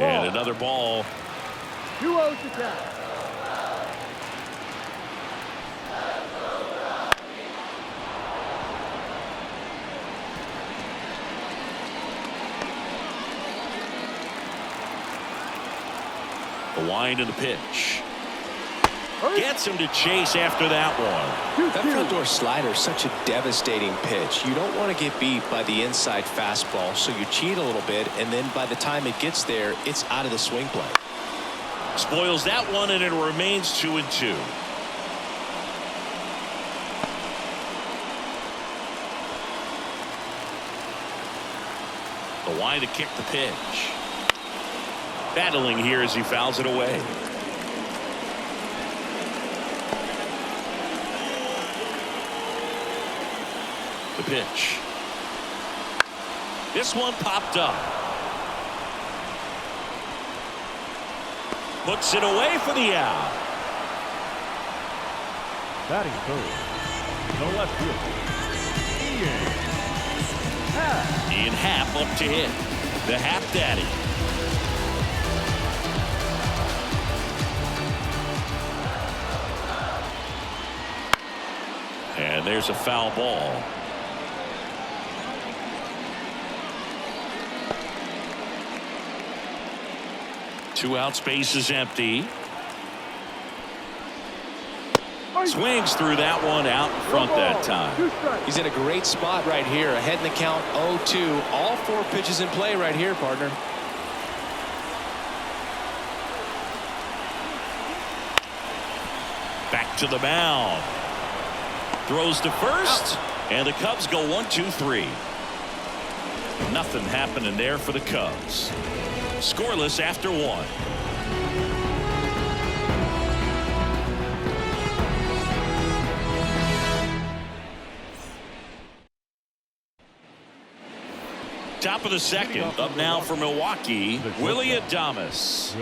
And another ball. 2-0 to count. The wind of the pitch. Gets him to chase after that one. That front door slider is such a devastating pitch. You don't want to get beat by the inside fastball, so you cheat a little bit, and then by the time it gets there, it's out of the swing play. Spoils that one, and it remains 2-2. The wind to kick the pitch. Battling here as he fouls it away. The pitch. This one popped up. Puts it away for the out. Batting third, the left fielder, Ian Happ up to hit. The Happ Daddy. And there's a foul ball. Two out, space is empty. Swings through that one, out in front that time. He's in a great spot right here, ahead in the count 0-2. All four pitches in play right here, partner. Back to the mound. Throws to first, and the Cubs go 1-2-3. Nothing happening there for the Cubs. Scoreless after one. Top of the second, up now for Milwaukee, Willie Adames.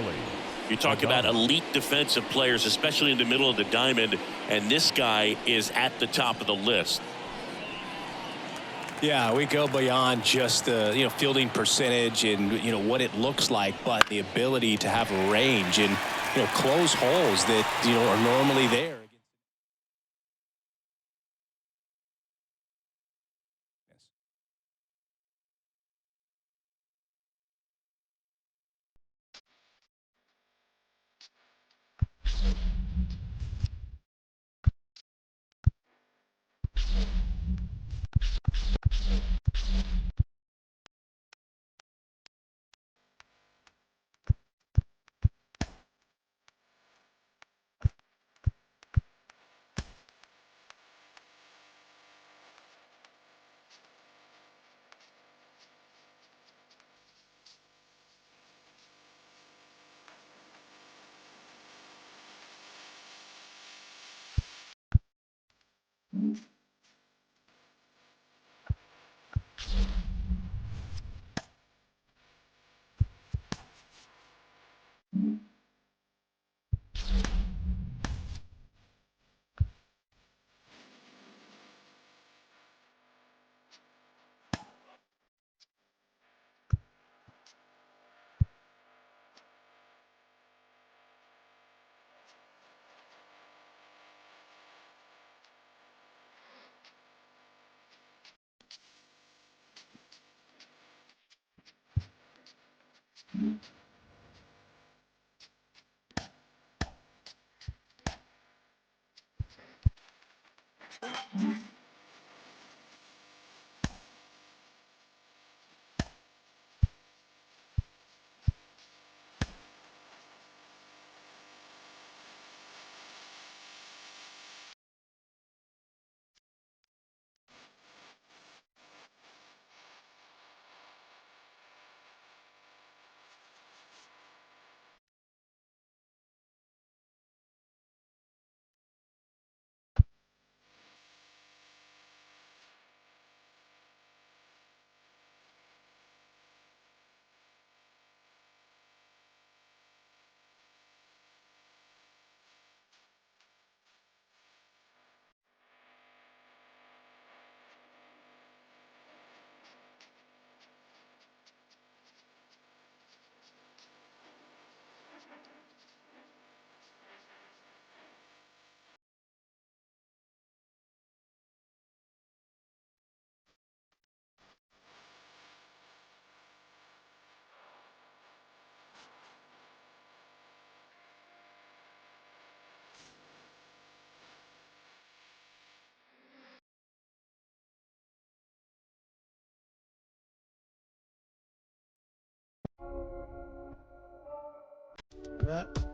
You talk about elite defensive players, especially in the middle of the diamond, and this guy is at the top of the list. Yeah, we go beyond just the fielding percentage and what it looks like, but the ability to have range and close holes that are normally there. that.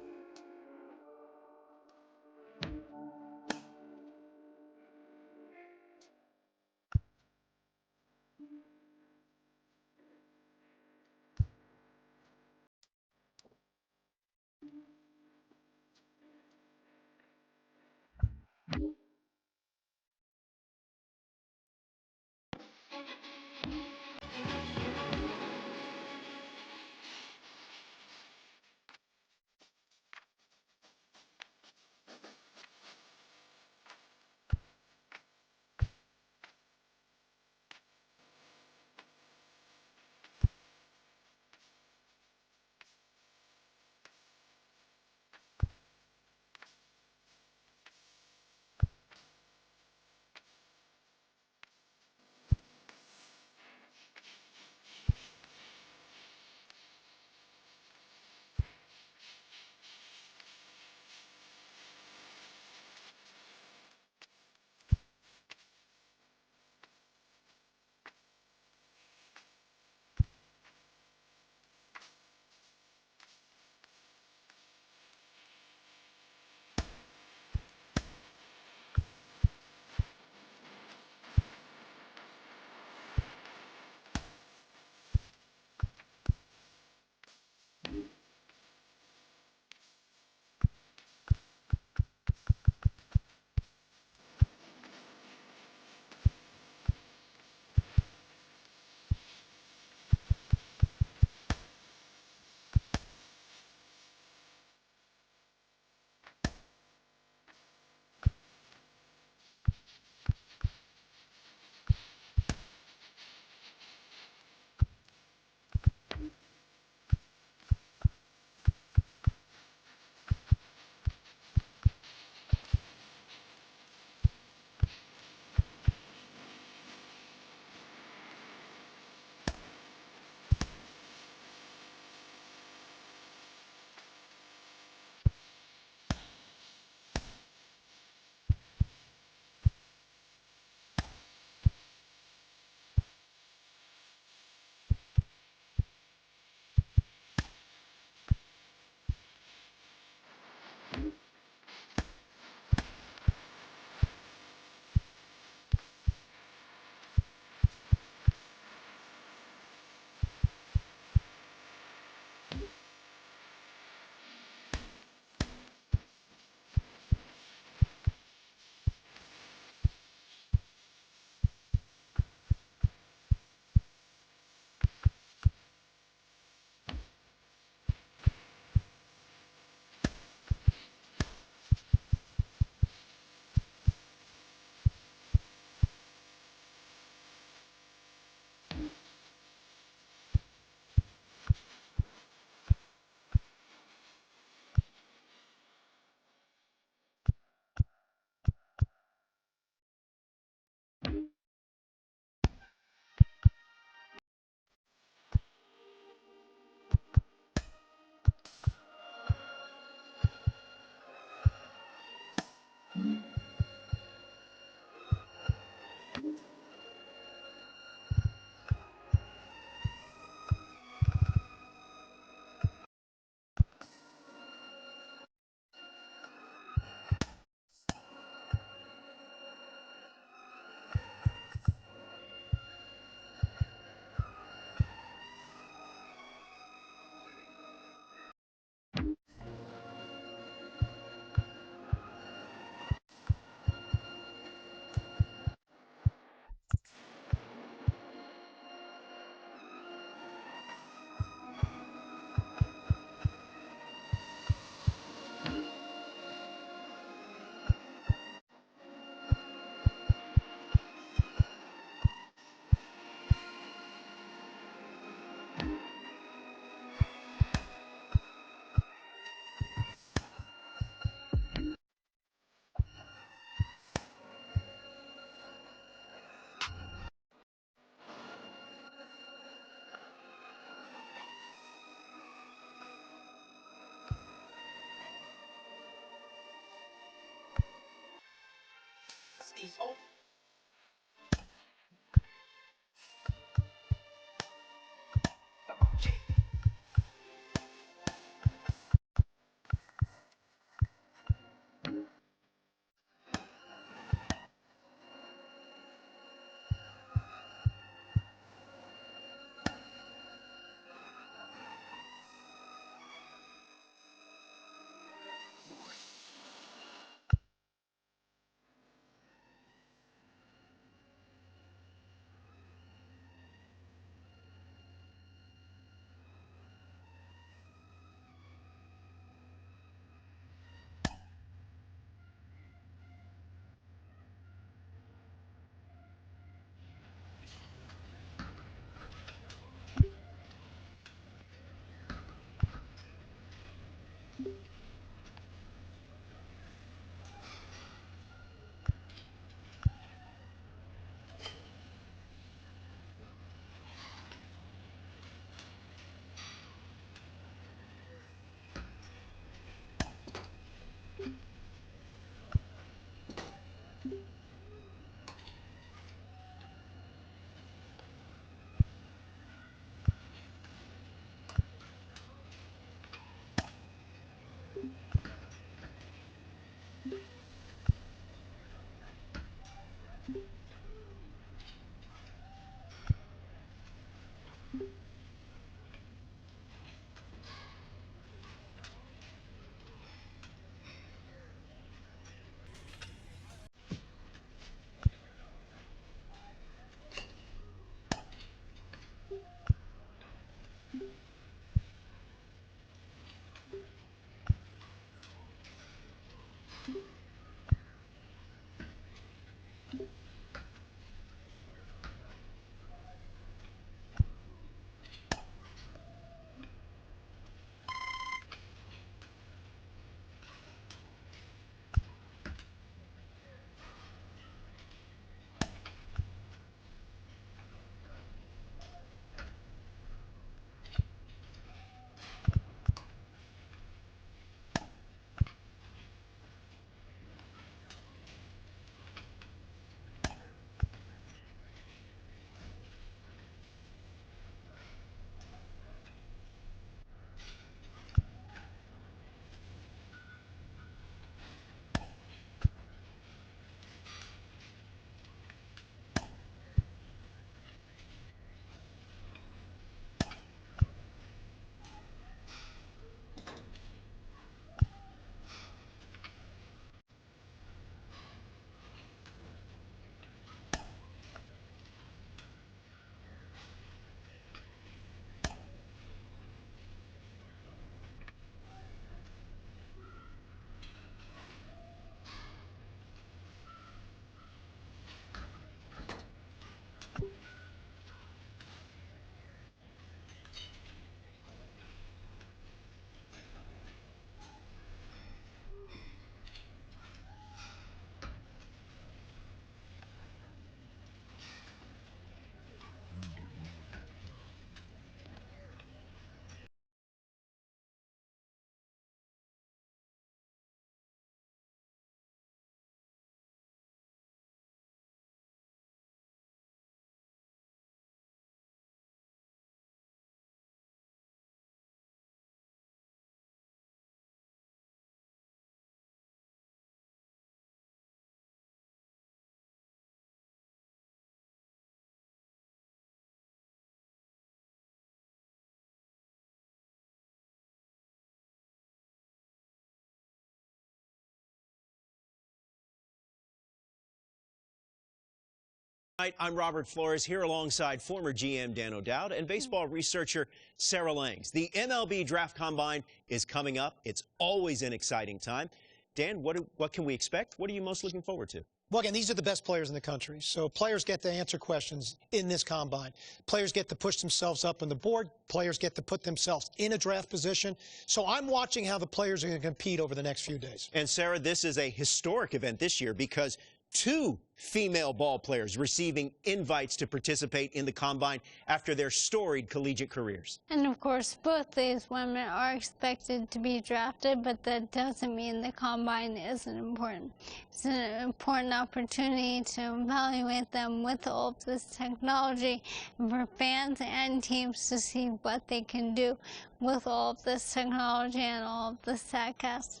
I'm Robert Flores here alongside former GM Dan O'Dowd and baseball researcher Sarah Langs. The MLB Draft Combine is coming up. It's always an exciting time. Dan, what can we expect? What are you most looking forward to? Well, again, these are the best players in the country. So players get to answer questions in this combine. Players get to push themselves up on the board. Players get to put themselves in a draft position. So I'm watching how the players are going to compete over the next few days. And Sarah, this is a historic event this year because 2 female ball players receiving invites to participate in the Combine after their storied collegiate careers. And of course, both these women are expected to be drafted, but that doesn't mean the Combine isn't important. It's an important opportunity to evaluate them with all of this technology, and for fans and teams to see what they can do with all of this technology and all of the StatCast.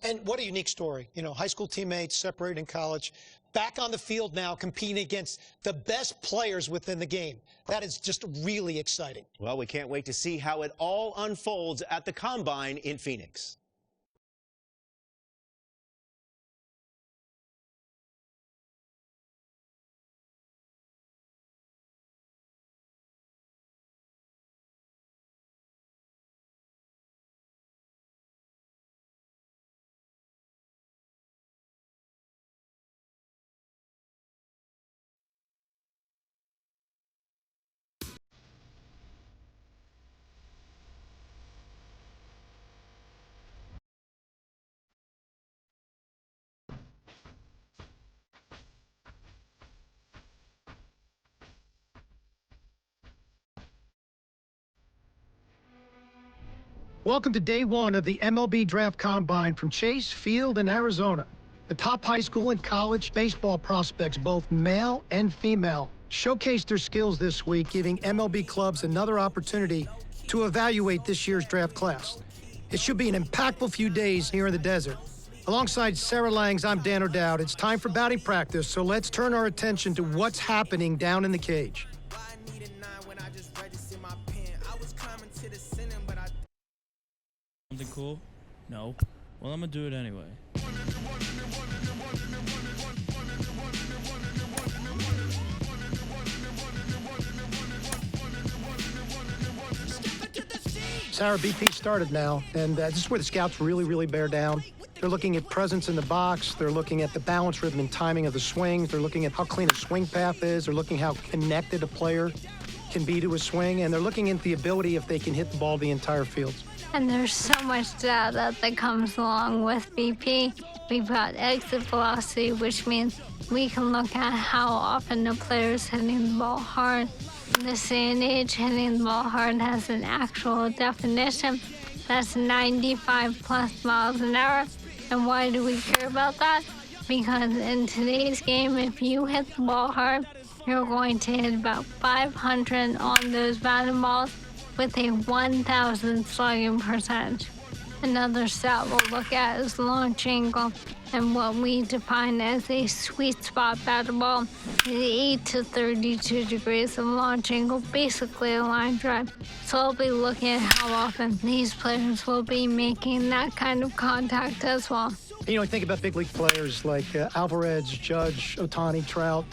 And what a unique story. You know, high school teammates separated in college, back on the field now competing against the best players within the game. That is just really exciting. Well, we can't wait to see how it all unfolds at the Combine in Phoenix. Welcome to day one of the MLB Draft Combine from Chase Field in Arizona. The top high school and college baseball prospects, both male and female, showcased their skills this week, giving MLB clubs another opportunity to evaluate this year's draft class. It should be an impactful few days here in the desert. Alongside Sarah Langs, I'm Dan O'Dowd. It's time for batting practice, so let's turn our attention to what's happening down in the cage. Something cool? No. Well, I'm gonna do it anyway. Sarah, BP started now, and this is where the scouts really bear down. They're looking at presence in the box. They're looking at the balance, rhythm, and timing of the swings. They're looking at how clean a swing path is. They're looking how connected a player can be to a swing, and they're looking at the ability if they can hit the ball the entire field. And there's so much data that comes along with BP. We've got exit velocity, which means we can look at how often the player's hitting the ball hard. In this day and age, hitting the ball hard has an actual definition. That's 95 plus miles an hour. And why do we care about that? Because in today's game, if you hit the ball hard, you're going to hit about 500 on those batting balls with a 1,000 slugging percentage. Another stat we'll look at is launch angle, and what we define as a sweet spot batting ball is 8 to 32 degrees of launch angle, basically a line drive. So I'll be looking at how often these players will be making that kind of contact as well. You know, think about big league players like Alvarez, Judge, Ohtani, Trout.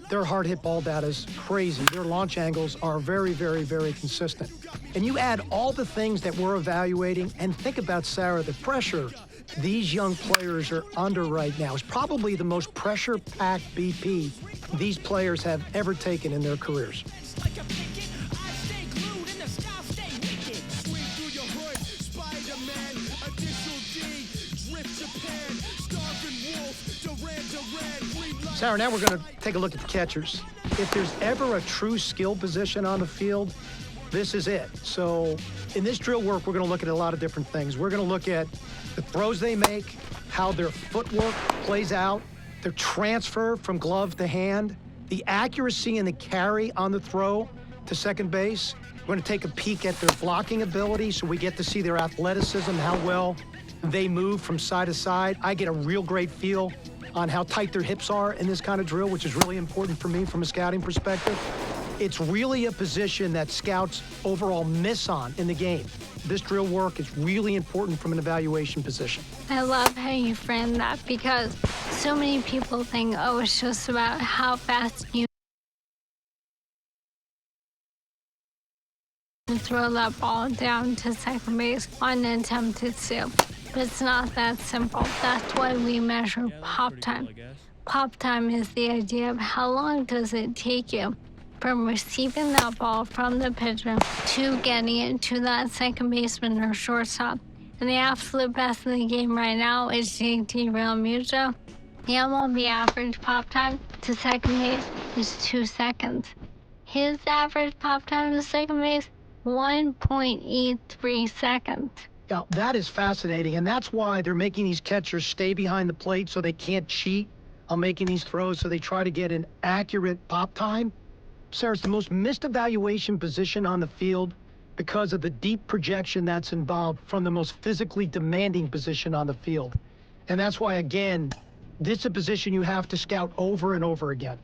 Their hard hit ball data is crazy. Their launch angles are very consistent. And you add all the things that we're evaluating, and think about, Sarah, the pressure these young players are under right now is probably the most pressure-packed BP these players have ever taken in their careers. Sarah, now we're going to take a look at the catchers. If there's ever a true skill position on the field, this is it. So in this drill work, we're going to look at a lot of different things. We're going to look at the throws they make, how their footwork plays out, their transfer from glove to hand, the accuracy and the carry on the throw to second base. We're going to take a peek at their blocking ability so we get to see their athleticism, how well they move from side to side. I get a real great feel on how tight their hips are in this kind of drill, which is really important for me from a scouting perspective. It's really a position that scouts overall miss on in the game. This drill work is really important from an evaluation position. I love how you frame that, because so many people think, oh, it's just about how fast you throw that ball down to second base on an attempted steal. But it's not that simple. That's why we measure pop time. Pop time is the idea of how long does it take you from receiving that ball from the pitcher to getting it to that second baseman or shortstop. And the absolute best in the game right now is JT Realmuto. The MLB average pop time to second base is 2 seconds. His average pop time to second base, 1.83 seconds. Now, that is fascinating, and that's why they're making these catchers stay behind the plate so they can't cheat on making these throws, so they try to get an accurate pop time. Sarah, it's the most missed evaluation position on the field because of the deep projection that's involved from the most physically demanding position on the field. And that's why, again, this is a position you have to scout over and over again.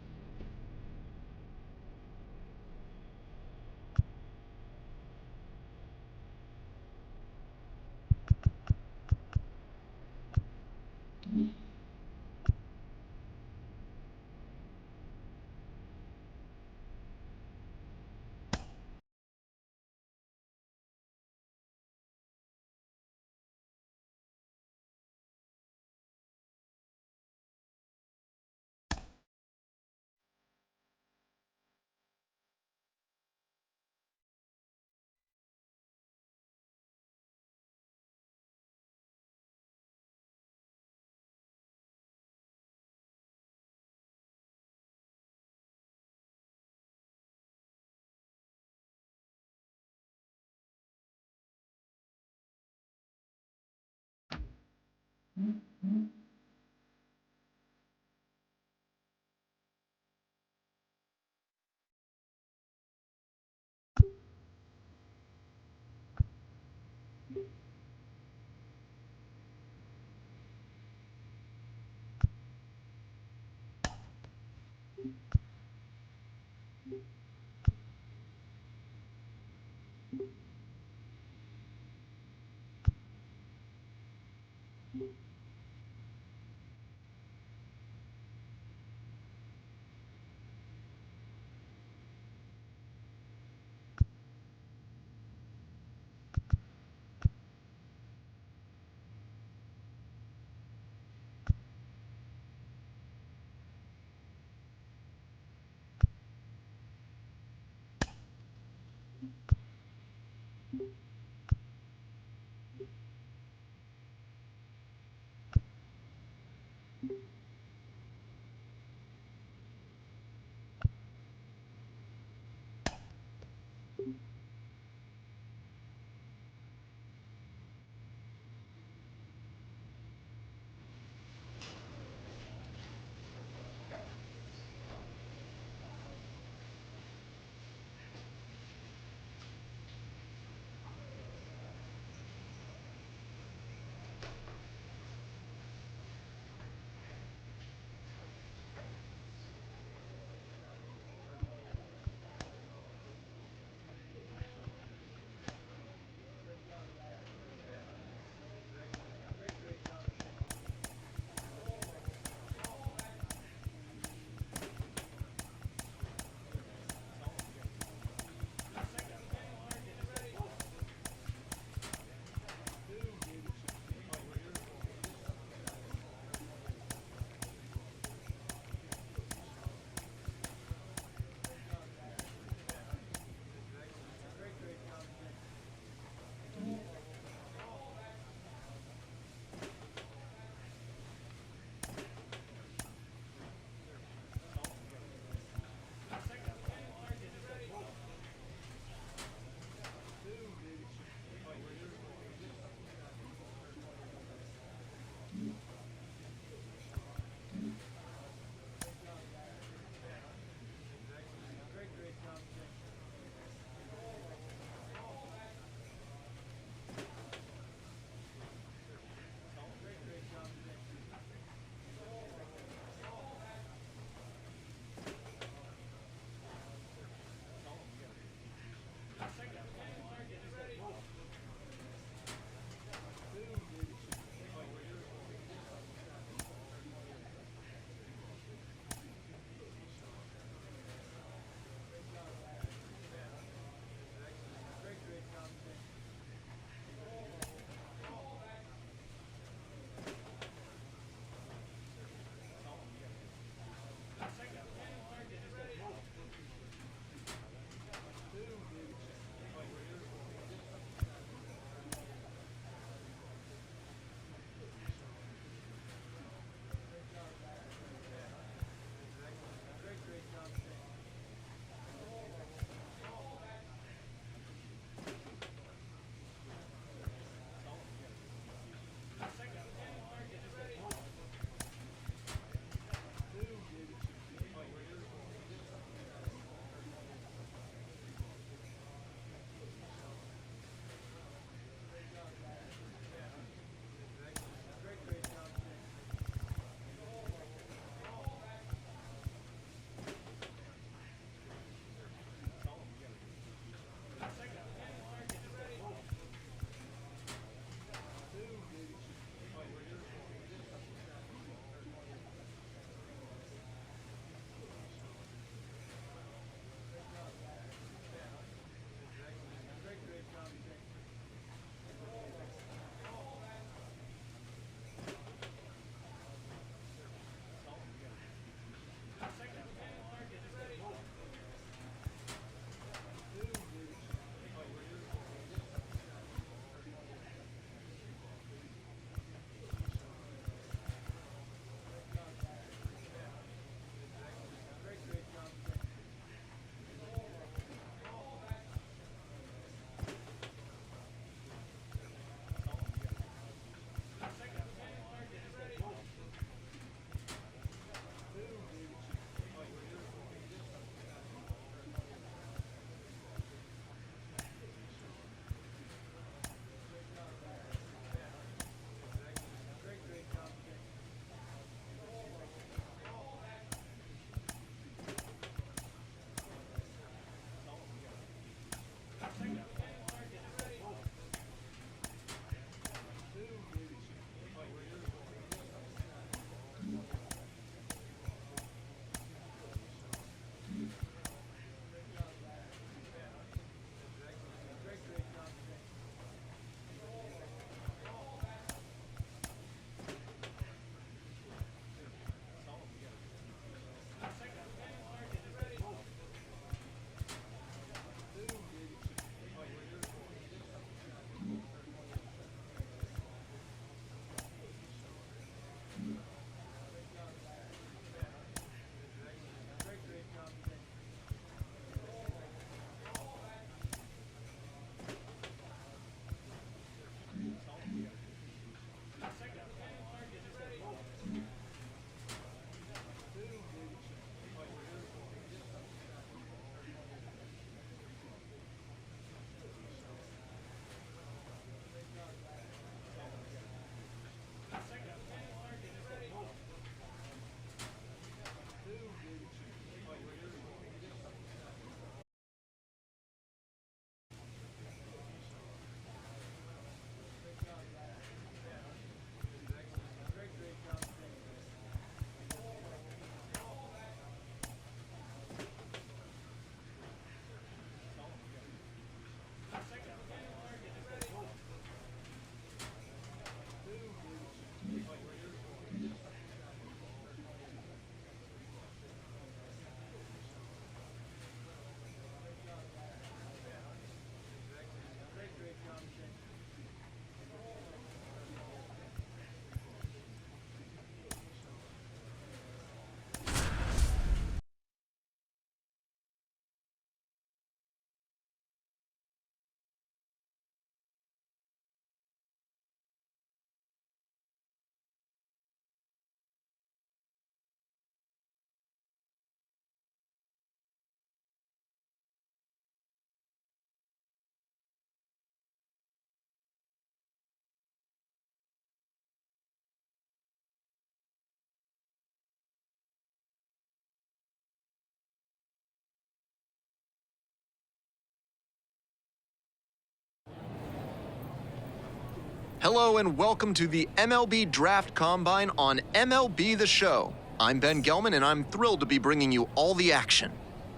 Hello and welcome to the MLB Draft Combine on MLB The Show. I'm Ben Gelman and I'm thrilled to be bringing you all the action.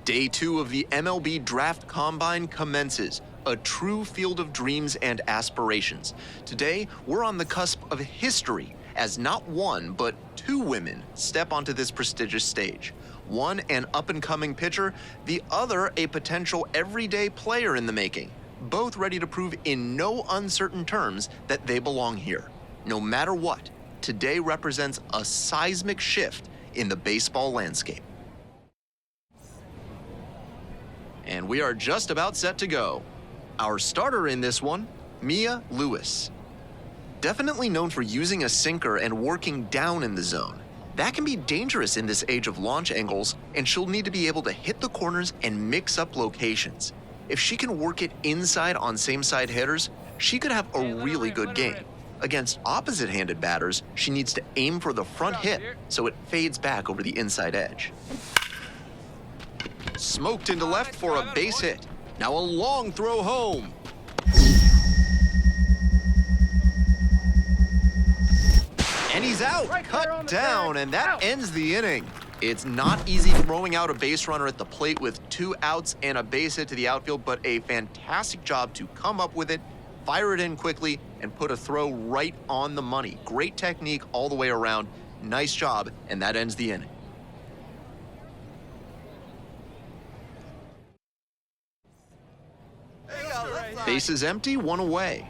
Day 2 of the MLB Draft Combine commences, a true field of dreams and aspirations. Today, we're on the cusp of history as not one, but 2 women step onto this prestigious stage. One an up-and-coming pitcher, the other a potential everyday player in the making. Both ready to prove in no uncertain terms that they belong here. No matter what, today represents a seismic shift in the baseball landscape. And we are just about set to go. Our starter in this one, Mia Lewis. Definitely known for using a sinker and working down in the zone. That can be dangerous in this age of launch angles, and she'll need to be able to hit the corners and mix up locations. If she can work it inside on same-side hitters, she could have a really good game. Against opposite-handed batters, she needs to aim for the front hip so it fades back over the inside edge. Smoked into left for a base hit. Now a long throw home. And he's out, cut down, and that ends the inning. It's not easy throwing out a base runner at the plate with 2 outs and a base hit to the outfield, but a fantastic job to come up with it, fire it in quickly, and put a throw right on the money. Great technique all the way around. Nice job, and that ends the inning. Bases empty, 1 away.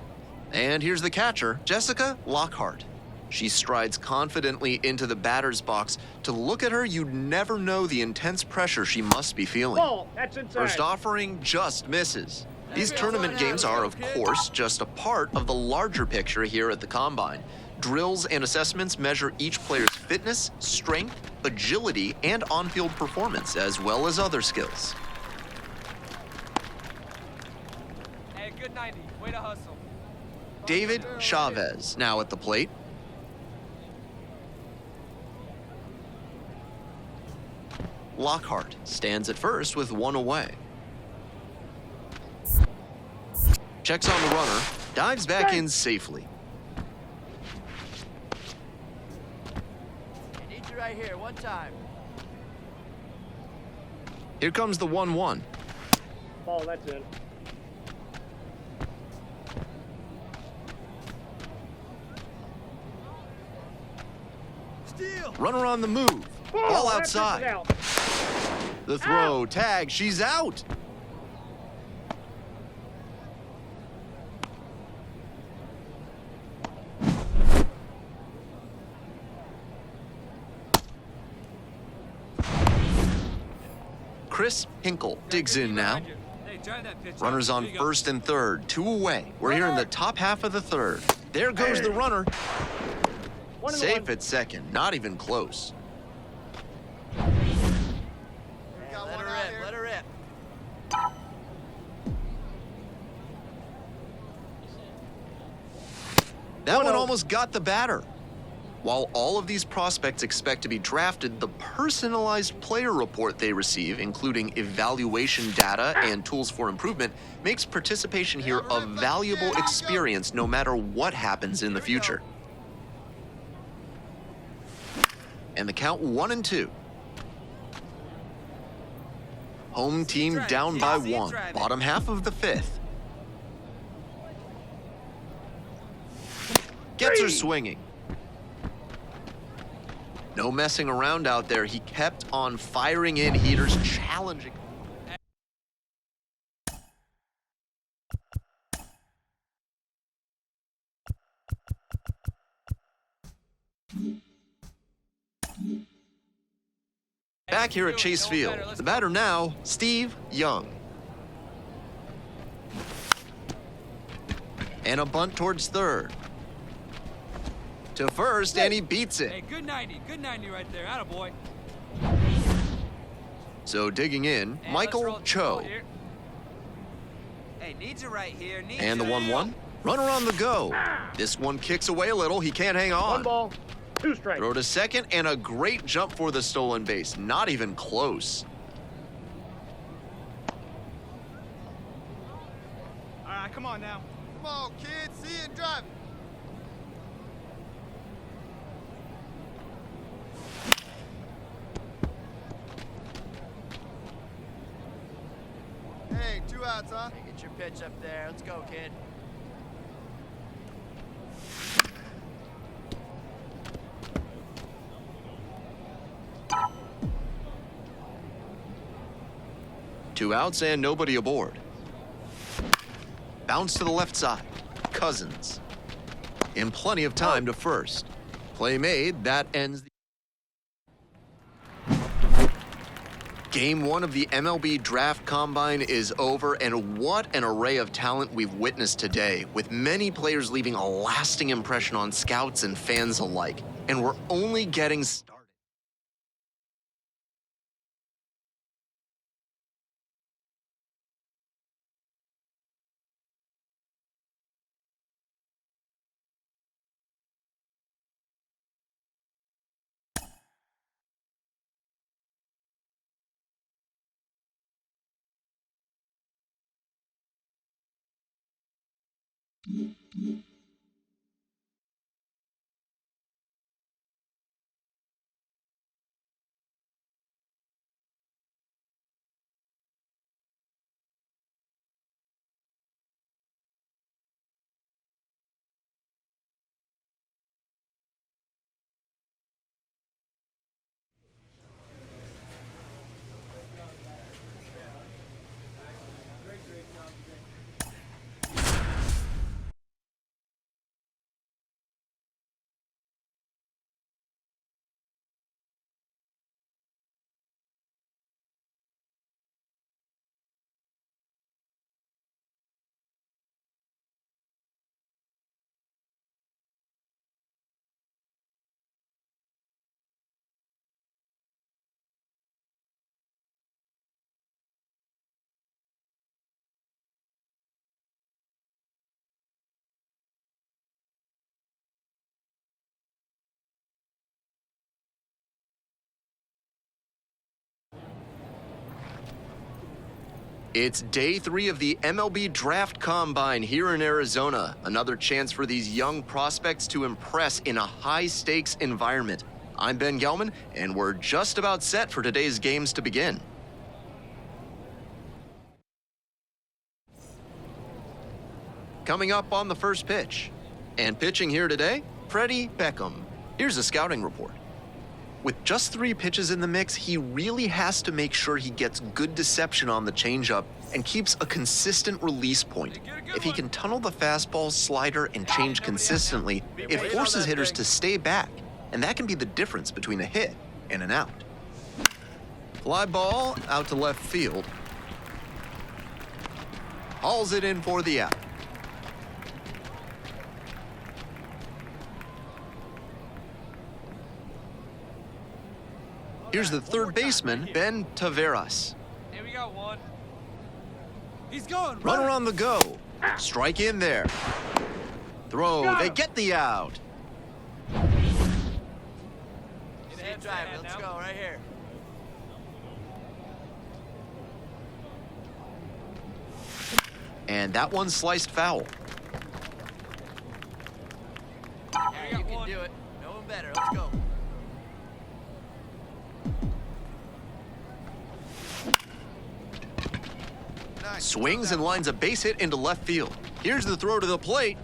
And here's the catcher, Jessica Lockhart. She strides confidently into the batter's box. To look at her, you'd never know the intense pressure she must be feeling. Ball, that's inside. First offering just misses. These tournament games are, of course, just a part of the larger picture here at the Combine. Drills and assessments measure each player's fitness, strength, agility, and on-field performance, as well as other skills. Hey, good 90. Way to hustle. David Chavez now at the plate. Lockhart stands at first with 1 away. Checks on the runner, dives back in safely. I need you right here, one time. Here comes the 1-1. Ball, that's in. Steal! Runner on the move. Ball outside. Out. The throw, tag, she's out. Chris Hinkle digs in now. Runners on first and third, 2 away. We're here in the top half of the third. There goes the runner. Safe at second, not even close. Let her rip. That one almost got the batter. While all of these prospects expect to be drafted, the personalized player report they receive, including evaluation data and tools for improvement, makes participation here a valuable experience no matter what happens in the future. And the count 1-2. Home team down by 1, bottom half of the 5th. Gets her swinging. No messing around out there. He kept on firing in heaters, challenging. Back here at Chase Field, the batter now, Steve Young. And a bunt towards third. To first, and he beats it. Hey, good 90 right there. Attaboy. So digging in, Hey, Michael Cho. Hey, needs it right here. And the 1-1. Runner on the go. This one kicks away a little. He can't hang on. 1 ball, 2 strikes. Throw to second, and a great jump for the stolen base. Not even close. All right, come on now. Come on, kids, see it and drive. at-bats, huh? Hey, get your pitch up there. Let's go, kid. Two outs and nobody aboard. Bounce to the left side. Cousins. In plenty of time to first. Play made. That ends the Game 1 of the MLB Draft Combine is over, and what an array of talent we've witnessed today, with many players leaving a lasting impression on scouts and fans alike. And we're only getting started. It's day 3 of the MLB Draft Combine here in Arizona. Another chance for these young prospects to impress in a high-stakes environment. I'm Ben Gelman, and we're just about set for today's games to begin. Coming up on the first pitch. And pitching here today, Freddie Beckham. Here's a scouting report. With just 3 pitches in the mix, he really has to make sure he gets good deception on the changeup and keeps a consistent release point. If he can tunnel the fastball, slider, and change consistently, it forces hitters to stay back, and that can be the difference between a hit and an out. Fly ball out to left field. Hauls it in for the out. Here's the third baseman, Ben Taveras. Here we got one. He's going. Runner on the go. Strike in there. Throw. They get the out. Same driver. Let's go right here. And that one sliced foul. Yeah, you can do it. No one better. Let's go. Swings and lines a base hit into left field. Here's the throw to the plate.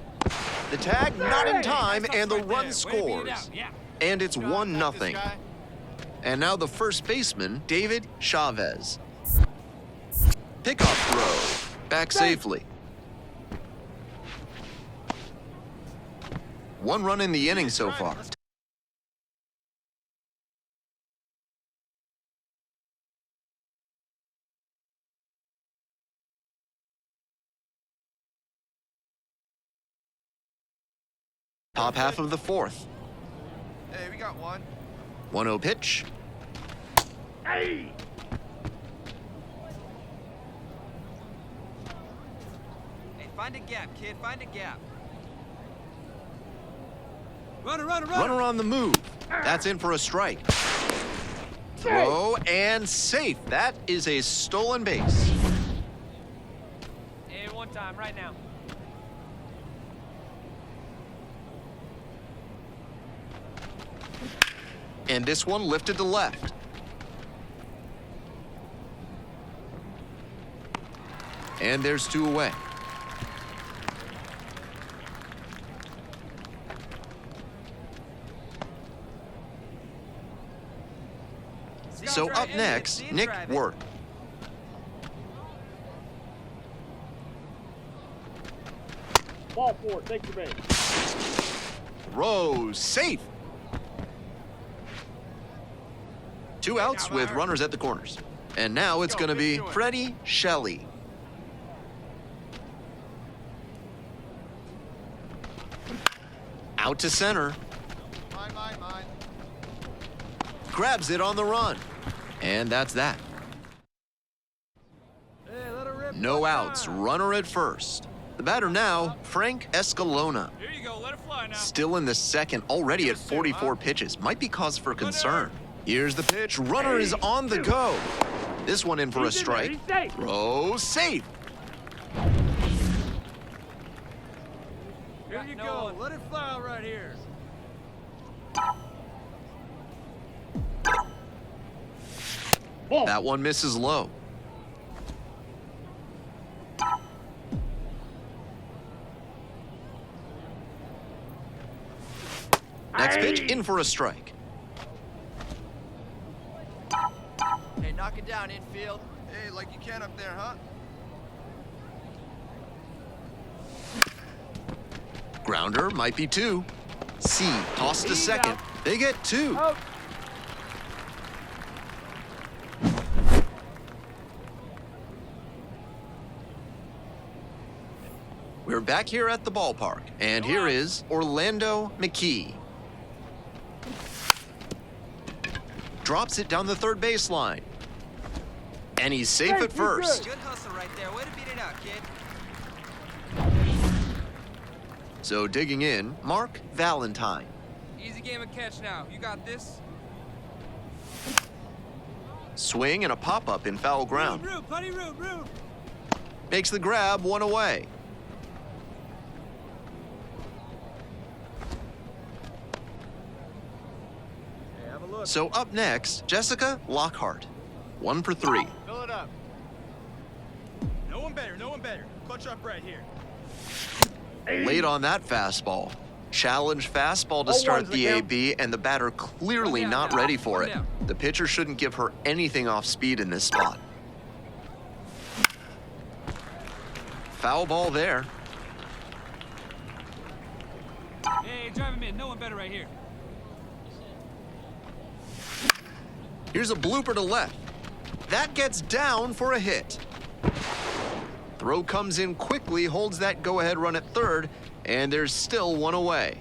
The tag not in time, and the run scores. And it's 1-0. And now the first baseman, David Chavez. Pickoff throw. Back safely. 1 run in the inning so far. Top half of the 4th. Hey, we got one. 1-0 pitch. Hey! Hey, find a gap, kid. Find a gap. Runner. Runner on the move. That's in for a strike. Throw and safe. That is a stolen base. Hey, one time, right now. And this one lifted to left. And there's 2 away. So up next, Nick Wirt. Ball 4, take your base. Throw safe. 2 outs with runners at the corners. And now it's going to be Freddie Shelley. Out to center. Mine. Grabs it on the run. And that's that. No outs, runner at first. The batter now, Frank Escalona. Here you go, let it fly now. Still in the second, already at 44 pitches. Might be cause for concern. Here's the pitch. Runner is on the go. This one in for a strike. Throw safe. Here you go, let it fly out right here. That one misses low. Next pitch, in for a strike. Hey, knock it down, infield. Hey, like you can up there, huh? Grounder might be 2. C, toss to second. They get 2. We're back here at the ballpark, and here is Orlando McKee. Drops it down the third baseline. And he's safe at first. Good hustle right there. Way to beat it out, kid. So digging in, Mark Valentine. Easy game of catch now. You got this. Swing and a pop-up in foul ground. Room. Makes the grab, 1 away. Hey, have a look. So up next, Jessica Lockhart. 1 for 3. Fill it up. No one better. Clutch up right here. Late on that fastball. Challenge fastball to start the AB, and the batter clearly not ready for it. The pitcher shouldn't give her anything off speed in this spot. Foul ball there. Hey, drive him in. No one better right here. Here's a blooper to left. That gets down for a hit. Throw comes in quickly, holds that go-ahead run at third, and there's still 1 away.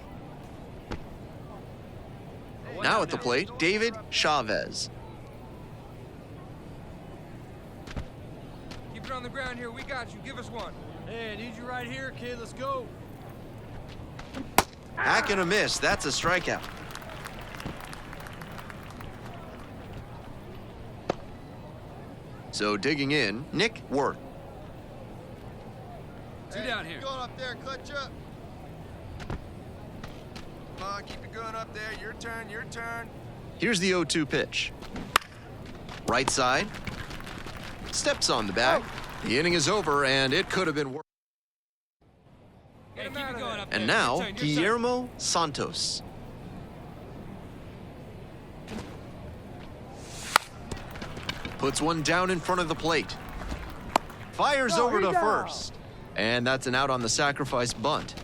Now at the plate, David Chavez. Keep it on the ground here. We got you. Give us one. Hey, I need you right here, kid. Let's go. Hack and a miss. That's a strikeout. So digging in, Nick Wirt. Two down here. Going up there, clutch up. Come on, keep it going up there. Your turn. Here's the 0-2 pitch. Right side. Steps on the bag. The inning is over, and it could have been worse. Hey, keep it going up there. And now, Your turn. Guillermo Santos. Puts one down in front of the plate. Fires over to first. And that's an out on the sacrifice bunt.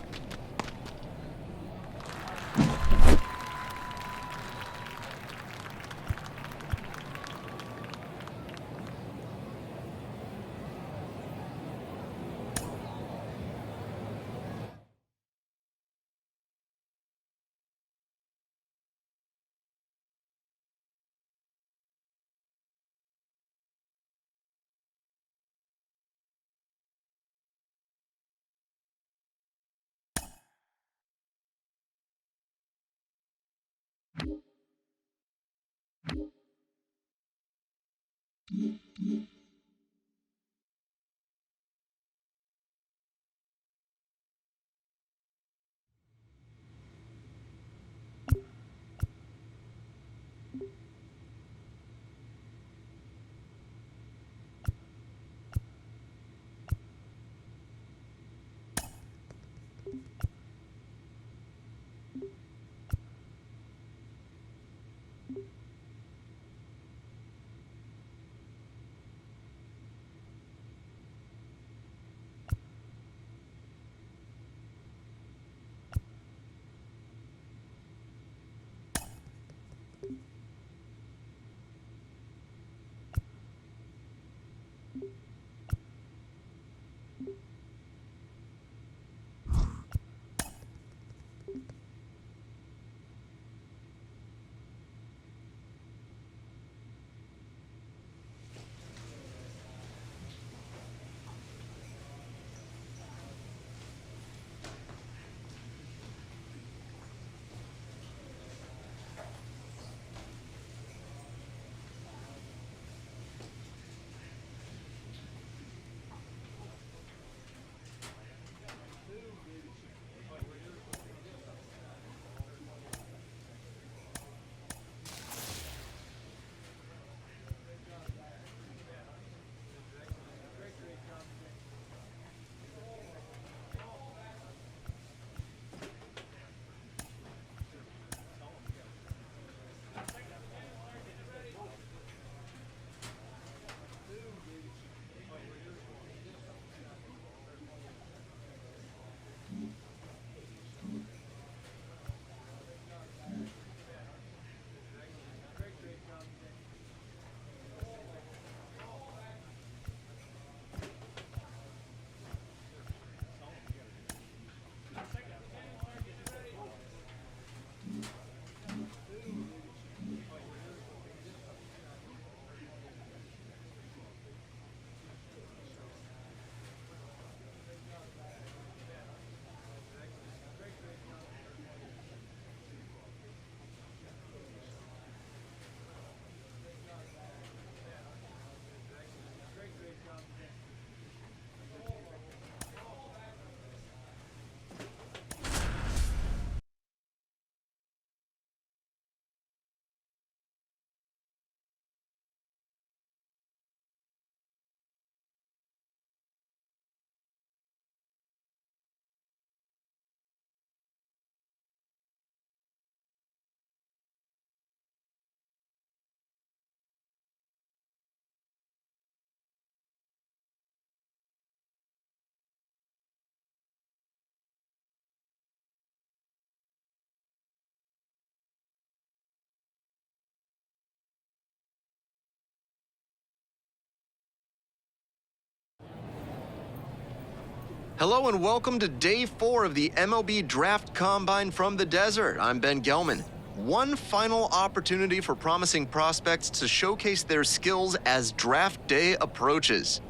Hello and welcome to Day 4 of the MLB Draft Combine from the Desert. I'm Ben Gelman. One final opportunity for promising prospects to showcase their skills as draft day approaches.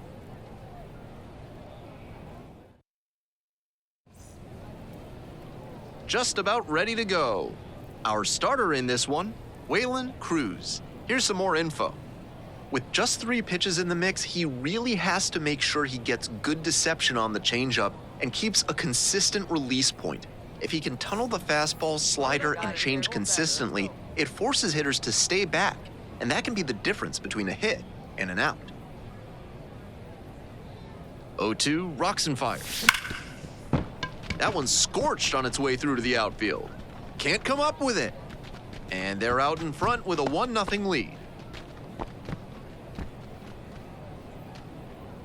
Just about ready to go. Our starter in this one, Waylon Cruz. Here's some more info. With just 3 pitches in the mix, he really has to make sure he gets good deception on the changeup and keeps a consistent release point. If he can tunnel the fastball, slider, and change consistently, it forces hitters to stay back, and that can be the difference between a hit and an out. 0-2, rocks and fires. That one's scorched on its way through to the outfield. Can't come up with it. And they're out in front with a 1-0 lead.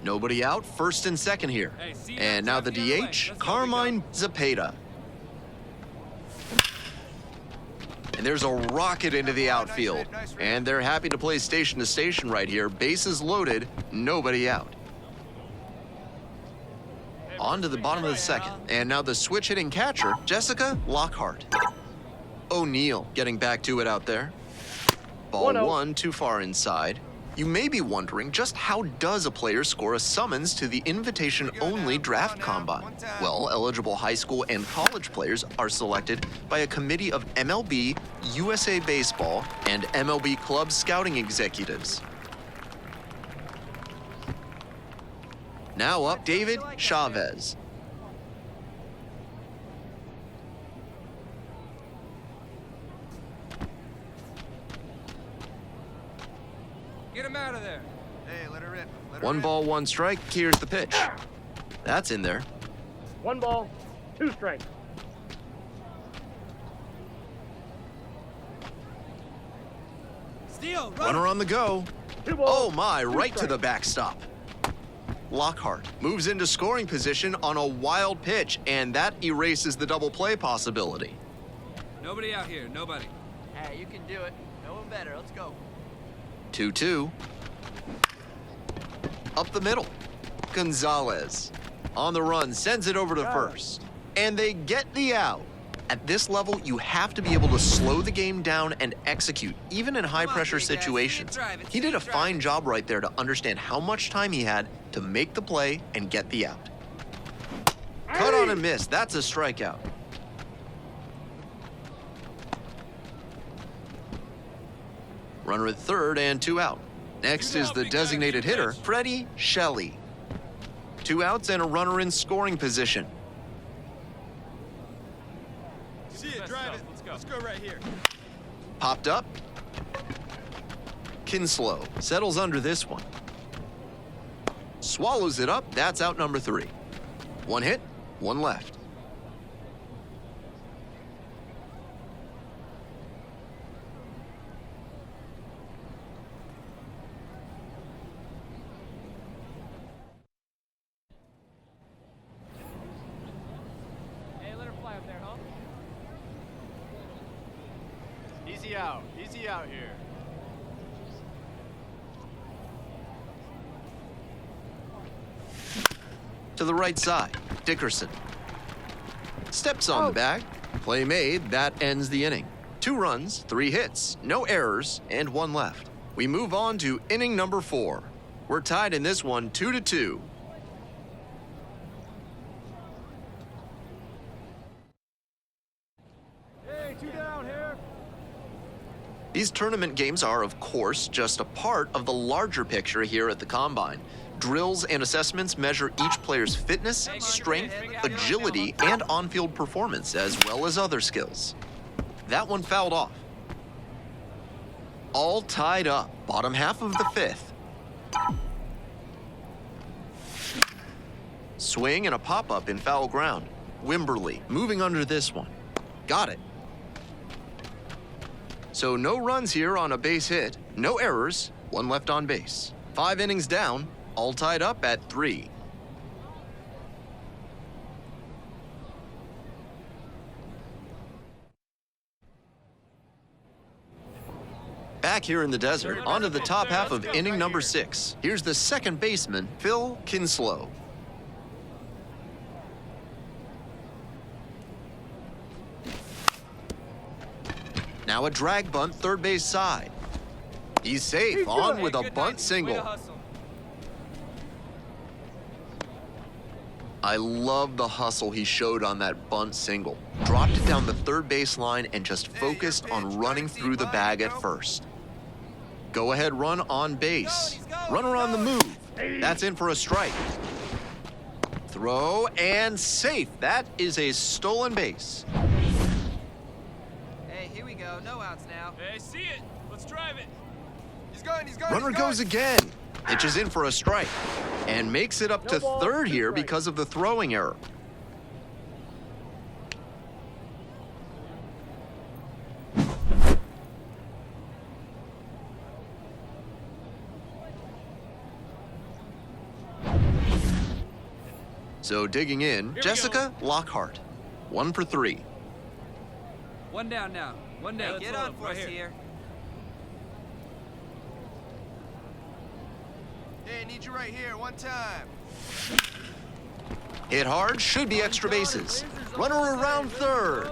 Nobody out, first and second here. And now the DH, Carmine Zapata. And there's a rocket into the outfield. And they're happy to play station to station right here. Bases loaded, nobody out. On to the bottom of the second. And now the switch hitting catcher, Jessica Lockhart. O'Neal getting back to it out there. Ball 1 too far inside. You may be wondering, just how does a player score a summons to the invitation-only draft combine? Well, eligible high school and college players are selected by a committee of MLB, USA Baseball, and MLB club scouting executives. Now up, David Chavez. Get him out of there. Hey, let her in. 1 ball, 1 strike. Here's the pitch. That's in there. 1 ball, 2 strikes. Steal, Runner on the go. Oh my, right to the backstop. Lockhart moves into scoring position on a wild pitch, and that erases the double play possibility. Nobody out here, nobody. Hey, you can do it. No one better. Let's go. 2-2. Up the middle. Gonzalez on the run sends it over to first, and they get the out. At this level, you have to be able to slow the game down and execute, even in high-pressure situations. He did a fine job right there to understand how much time he had to make the play and get the out. Cut on and miss. That's a strikeout. Runner at third and 2 out. Next is the designated hitter, Freddie Shelley. 2 outs and a runner in scoring position. See it, drive it. Let's go right here. Popped up. Kinslow settles under this one. Swallows it up. That's out number 3. 1 hit, 1 left. Easy out here. To the right side, Dickerson. Steps on the bag. Play made. That ends the inning. 2 runs, 3 hits, no errors, and 1 left. We move on to inning number 4. We're tied in this one 2-2. Hey, 2 down here. These tournament games are, of course, just a part of the larger picture here at the Combine. Drills and assessments measure each player's fitness, strength, agility, and on-field performance, as well as other skills. That one fouled off. All tied up, bottom half of the 5th. Swing and a pop-up in foul ground. Wimberly moving under this one. Got it. So no runs here on a base hit, no errors, 1 left on base. 5 innings down, all tied up at 3. Back here in the desert, onto the top half of inning number 6. Here's the second baseman, Phil Kinslow. Now a drag bunt, third base side. He's safe, on with a bunt single. I love the hustle he showed on that bunt single. Dropped it down the third base line and just focused on running through the bag at first. Go ahead run on base. Runner on the move. That's in for a strike. Throw and safe. That is a stolen base. Hey, here we go. No outs now. Hey, see it. Let's drive it. He's going. Runner goes again. Pitches in for a strike and makes it up to third here because of the throwing error. So digging in, Jessica Lockhart. 1 for 3. 1 down now. 1 down. Hey, get on for us here. Hey, I need you right here, 1 time. Hit hard, should be extra bases. Runner around third.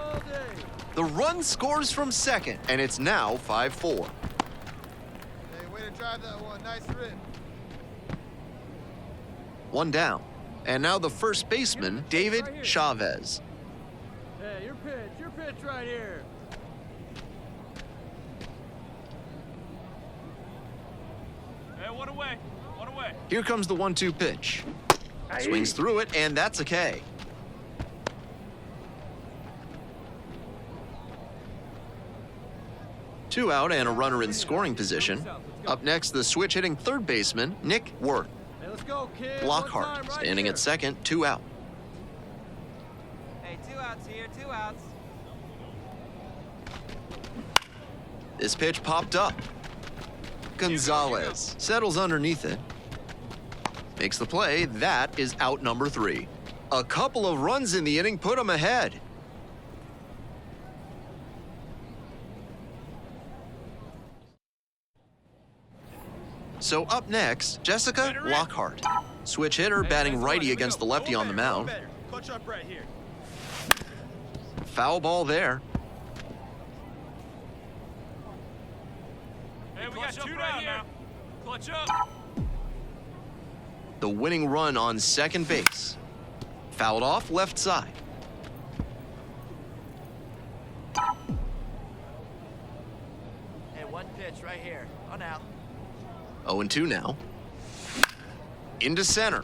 The run scores from second, and it's now 5-4. Hey, way to drive that one. Nice rip. 1 down. And now the first baseman, David Chavez. Hey, your pitch right here. Hey, one away. Here comes the 1-2 pitch. Swings through it, and that's a K. Two out and a runner in scoring position. Up next, the switch-hitting third baseman, Nick Wirth. Hey, let's go, kid. Lockhart standing at second, 2 out. Hey, 2 outs here, 2 outs. This pitch popped up. Gonzalez settles underneath it. Makes the play. That is out number 3. A couple of runs in the inning put him ahead. So up next, Jessica Lockhart. Switch hitter, batting righty against the lefty on the mound. Clutch up right here. Foul ball there. Hey, we got 2 right here. Clutch up. The winning run on second base. Fouled off left side. Hey, 1 pitch right here. On out. 0-2 now. Into center.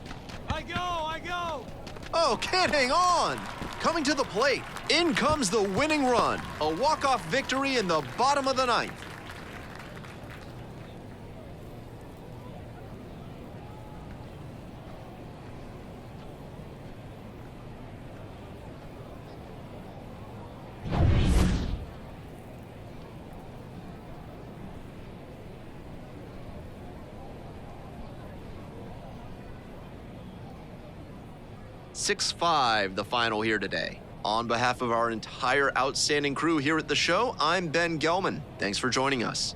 I go. Oh, can't hang on. Coming to the plate. In comes the winning run. A walk-off victory in the bottom of the 9th. (6-5) the final here today. On behalf of our entire outstanding crew here at the show, I'm Ben Gelman. Thanks for joining us.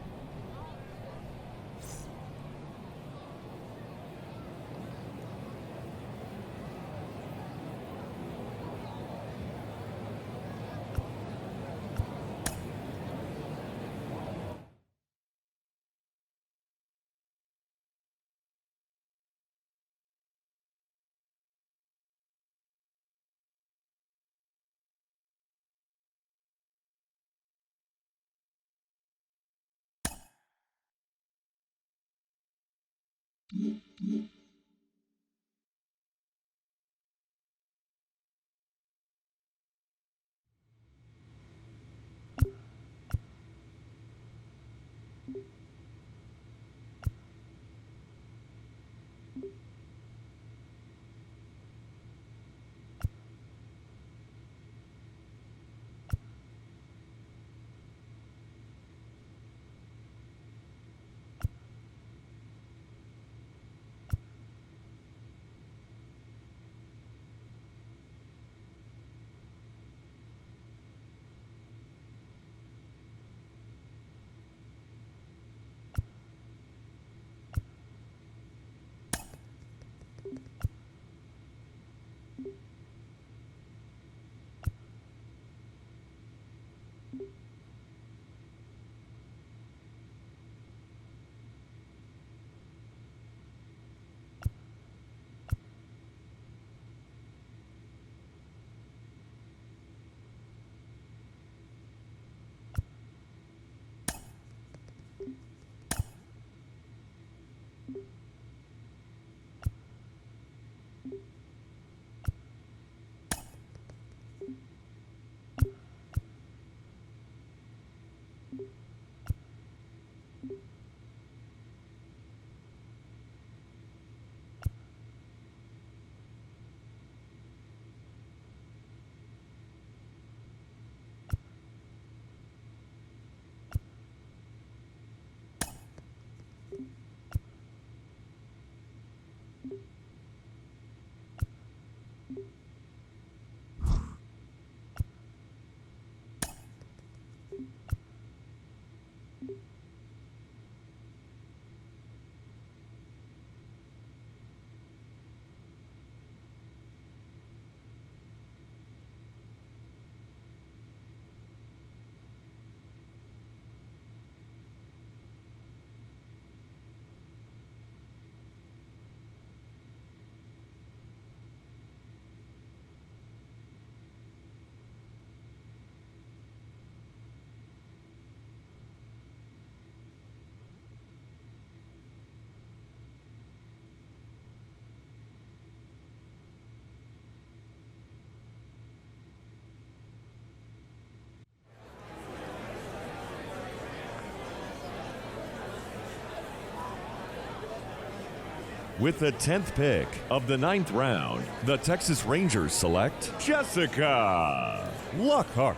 With the 10th pick of the 9th round, the Texas Rangers select Jessica Lockhart,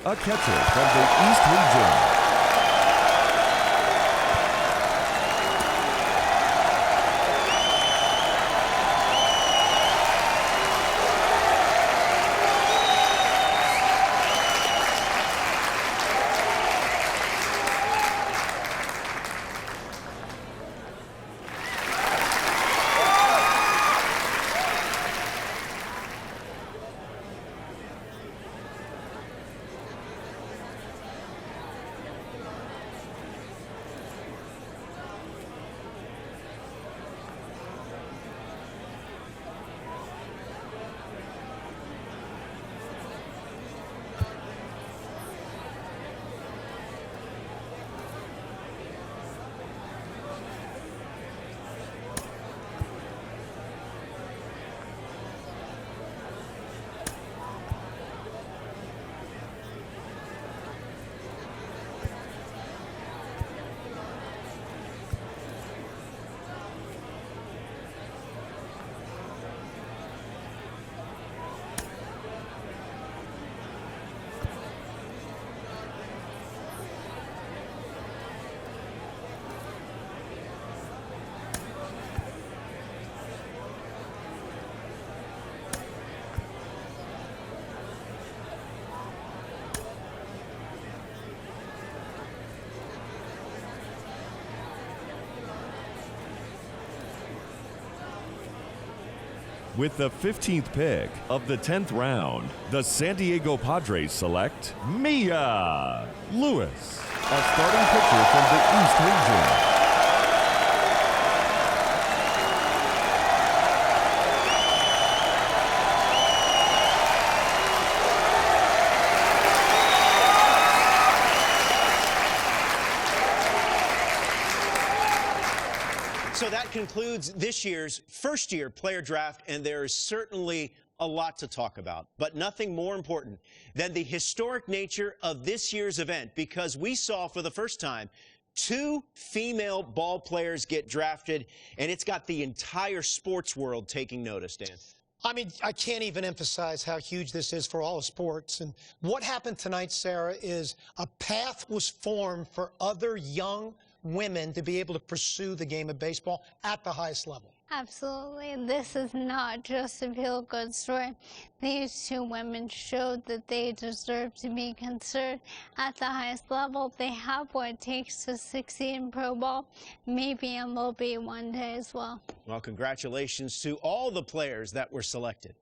a catcher from the East Region. With the 15th pick of the 10th round, the San Diego Padres select Mia Lewis, a starting pitcher from the East region. So that concludes this year's first-year player draft, and there is certainly a lot to talk about, but nothing more important than the historic nature of this year's event, because we saw for the first time 2 female ball players get drafted, and it's got the entire sports world taking notice, Dan. I mean, I can't even emphasize how huge this is for all of sports. And what happened tonight, Sarah, is a path was formed for other young women to be able to pursue the game of baseball at the highest level. Absolutely. This is not just a feel-good story. These 2 women showed that they deserve to be considered at the highest level. They have what it takes to succeed in pro ball, maybe MLB one day as well. Well, congratulations to all the players that were selected.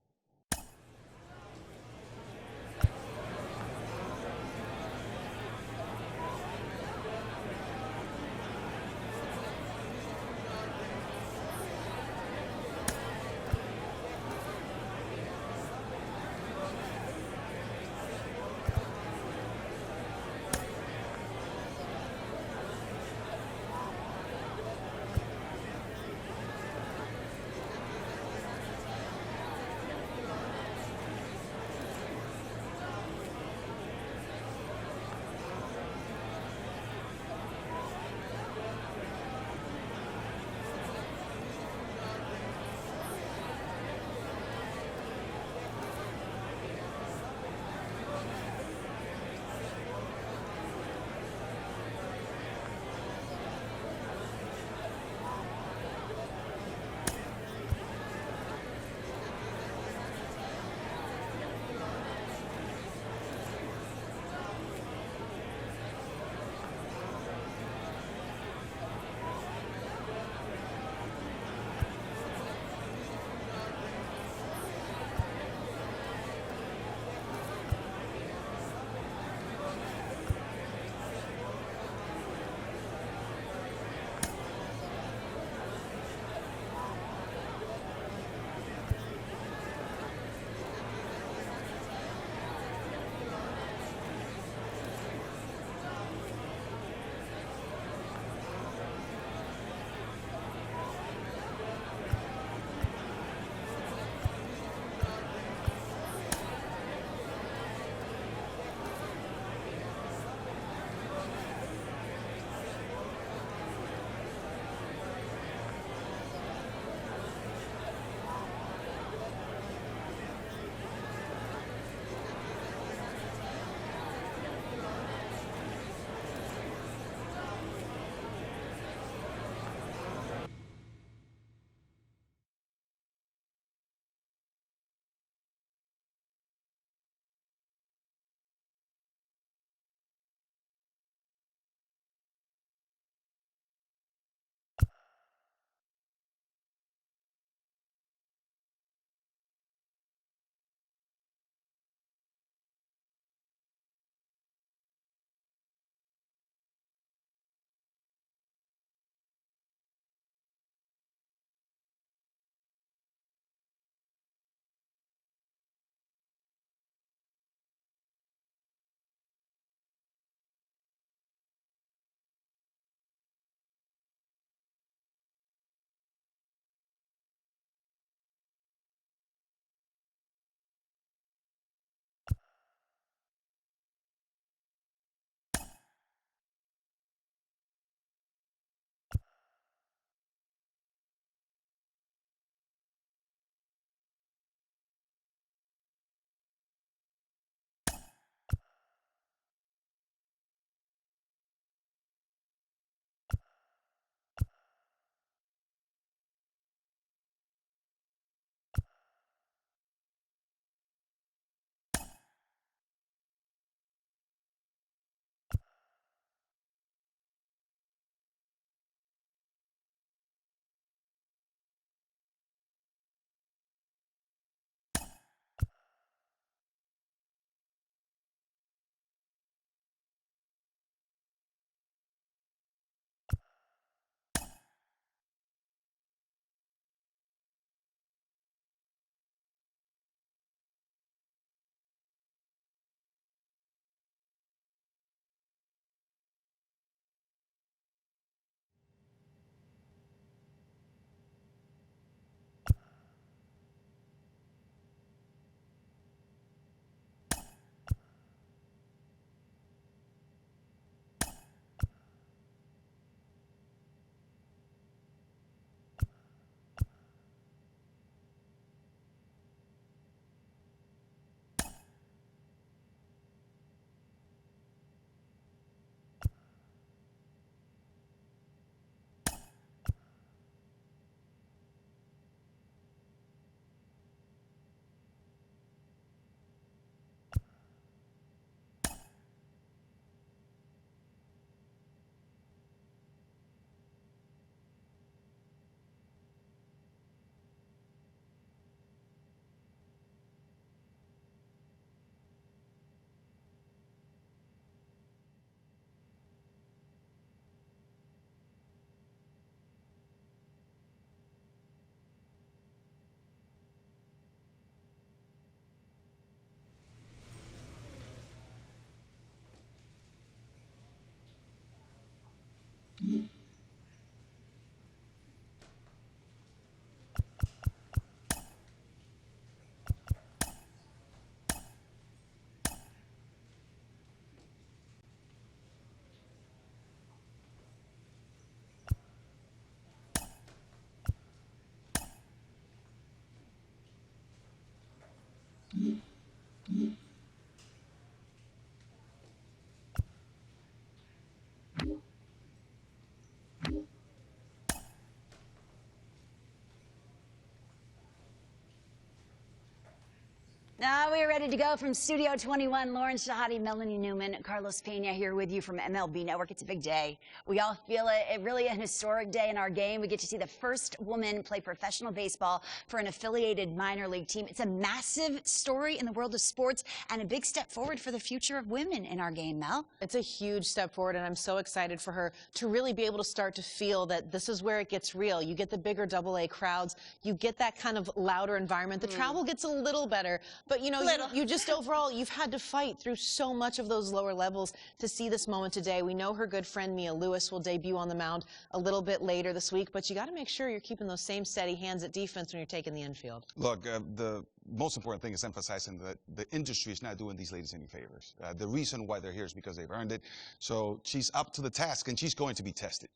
Now we're ready to go from Studio 21. Lauren Shahadi, Melanie Newman, Carlos Pena here with you from MLB Network. It's a big day. We all feel it. It really an historic day in our game. We get to see the first woman play professional baseball for an affiliated minor league team. It's a massive story in the world of sports and a big step forward for the future of women in our game, Mel. It's a huge step forward, and I'm so excited for her to really be able to start to feel that this is where it gets real. You get the bigger AA crowds. You get that kind of louder environment. The travel gets a little better. But, you know, you just overall, you've had to fight through so much of those lower levels to see this moment today. We know her good friend Mia Lewis will debut on the mound a little bit later this week, but you got to make sure you're keeping those same steady hands at defense when you're taking the infield. Look, the most important thing is emphasizing that the industry is not doing these ladies any favors. The reason why they're here is because they've earned it. So she's up to the task, and she's going to be tested.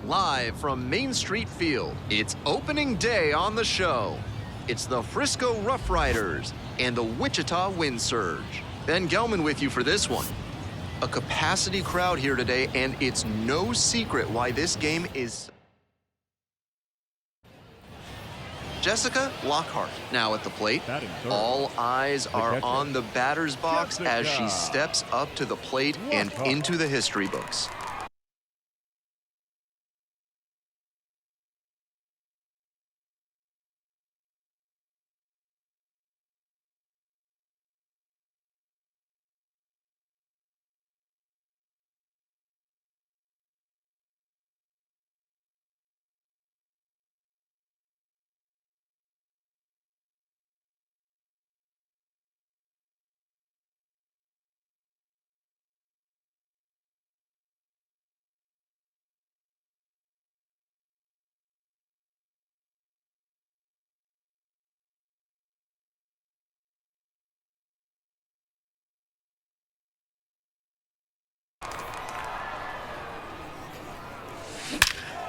Live from Main Street Field, it's opening day on the show. It's the Frisco RoughRiders and the Wichita Wind Surge. Ben Gelman with you for this one. A capacity crowd here today, and it's no secret why this game is... Jessica Lockhart now at the plate. All eyes are on the batter's box as she steps up to the plate and into the history books.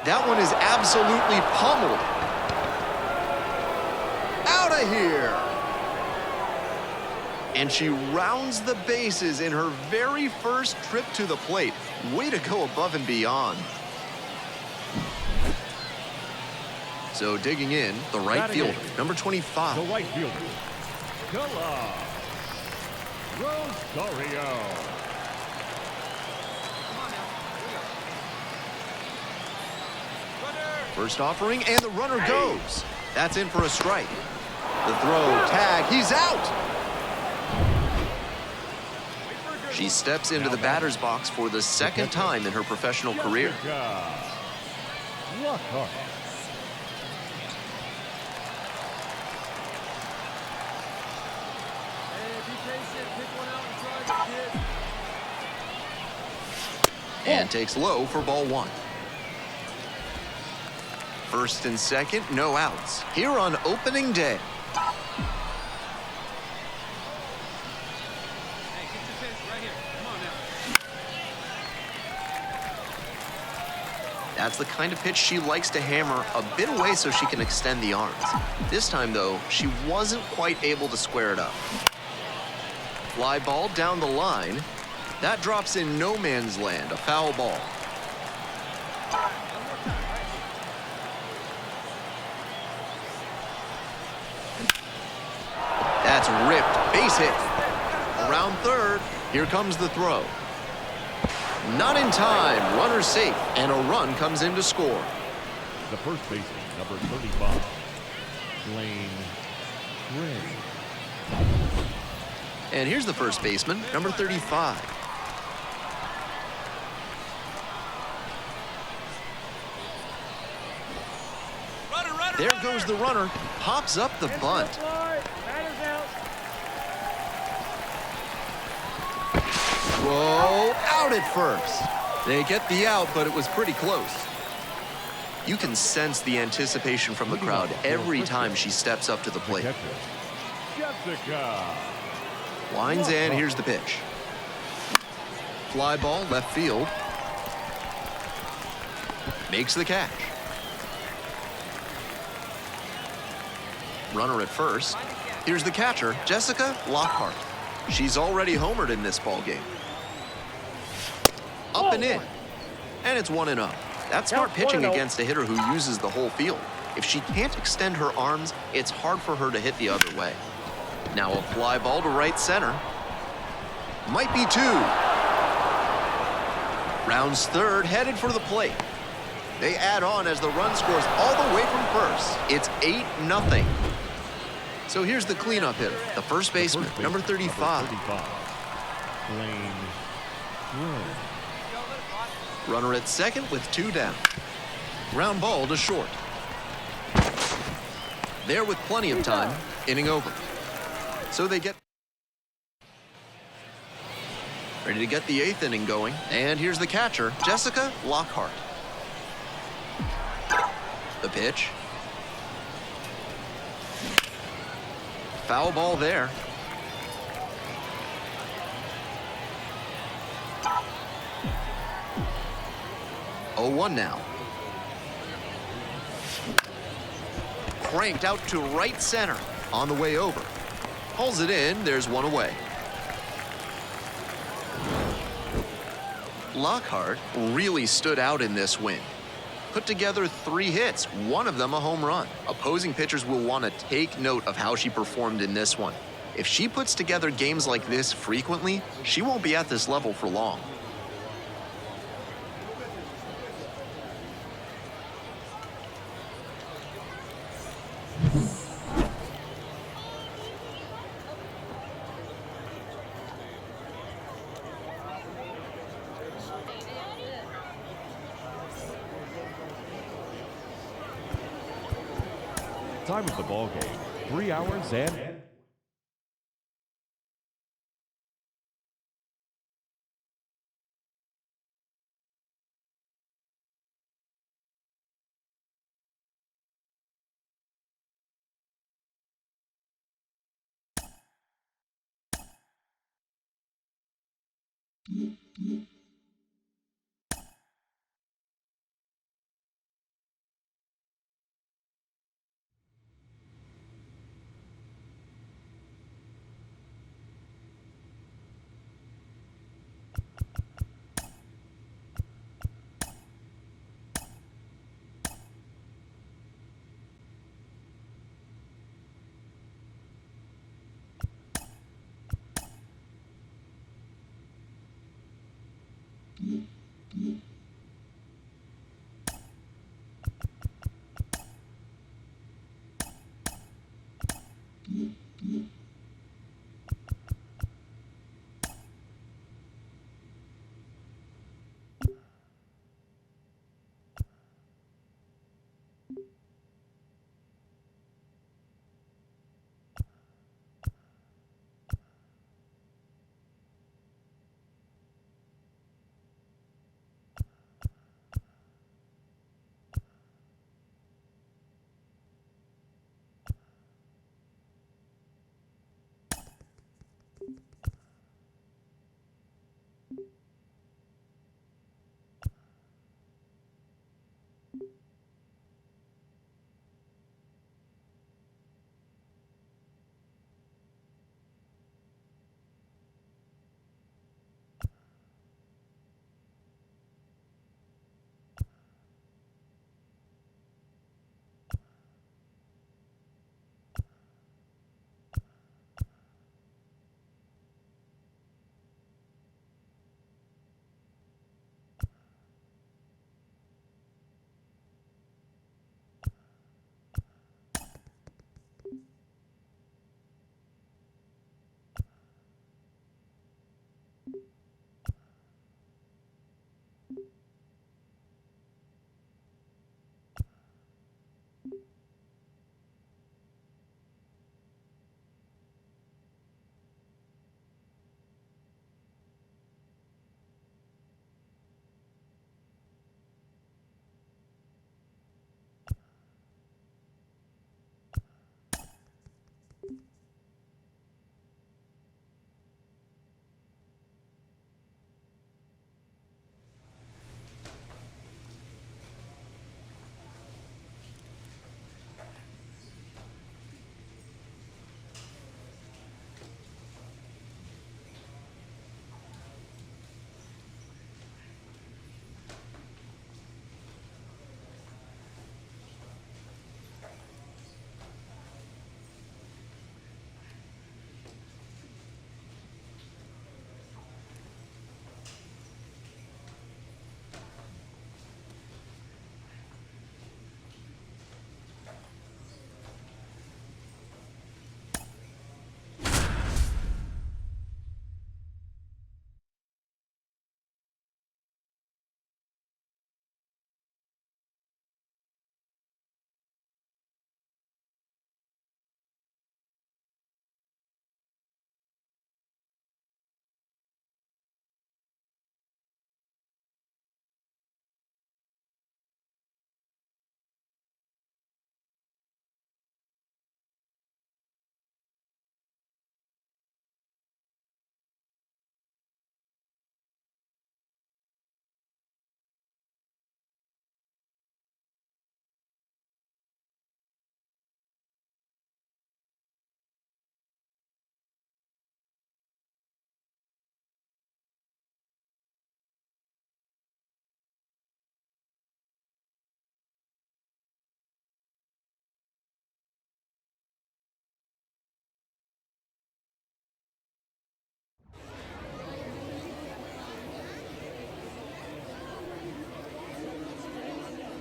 That one is absolutely pummeled. Out of here. And she rounds the bases in her very first trip to the plate. Way to go above and beyond. So digging in, the right fielder, number 25. The right fielder, Rosario. First offering, and the runner goes. That's in for a strike. The throw, tag, he's out. She steps into the batter's box for the second time in her professional career. And takes low for ball one. First and second, no outs. Here on opening day. That's the kind of pitch she likes to hammer a bit away so she can extend the arms. This time, though, she wasn't quite able to square it up. Fly ball down the line. That drops in no man's land, a foul ball. That's ripped, base hit. Around third, here comes the throw. Not in time, runner safe, and a run comes in to score. The first baseman, number 35, Lane Gray. And here's the first baseman, number 35. There goes the runner, pops up the bunt. Whoa, out at first. They get the out, but it was pretty close. You can sense the anticipation from the crowd every time she steps up to the plate. Winds in, here's the pitch. Fly ball, left field. Makes the catch. Runner at first. Here's the catcher, Jessica Lockhart. She's already homered in this ball game. Up and in. And it's 1-0. That's smart pitching against a hitter who uses the whole field. If she can't extend her arms, it's hard for her to hit the other way. Now a fly ball to right center. Might be two. Rounds third, headed for the plate. They add on as the run scores all the way from first. It's 8-0. So here's the cleanup hitter, the first baseman, number 35. Lane Gray. Runner at second with two down. Ground ball to short. There with plenty of time, inning over. So they get ready to get the eighth inning going. And here's the catcher, Jessica Lockhart. The pitch. Foul ball there. Oh, 1 now. Cranked out to right center. On the way over. Pulls it in. There's one away. Lockhart really stood out in this win. Put together 3 hits, one of them a home run. Opposing pitchers will want to take note of how she performed in this one. If she puts together games like this frequently, she won't be at this level for long. Time of the ball game, 3 hours and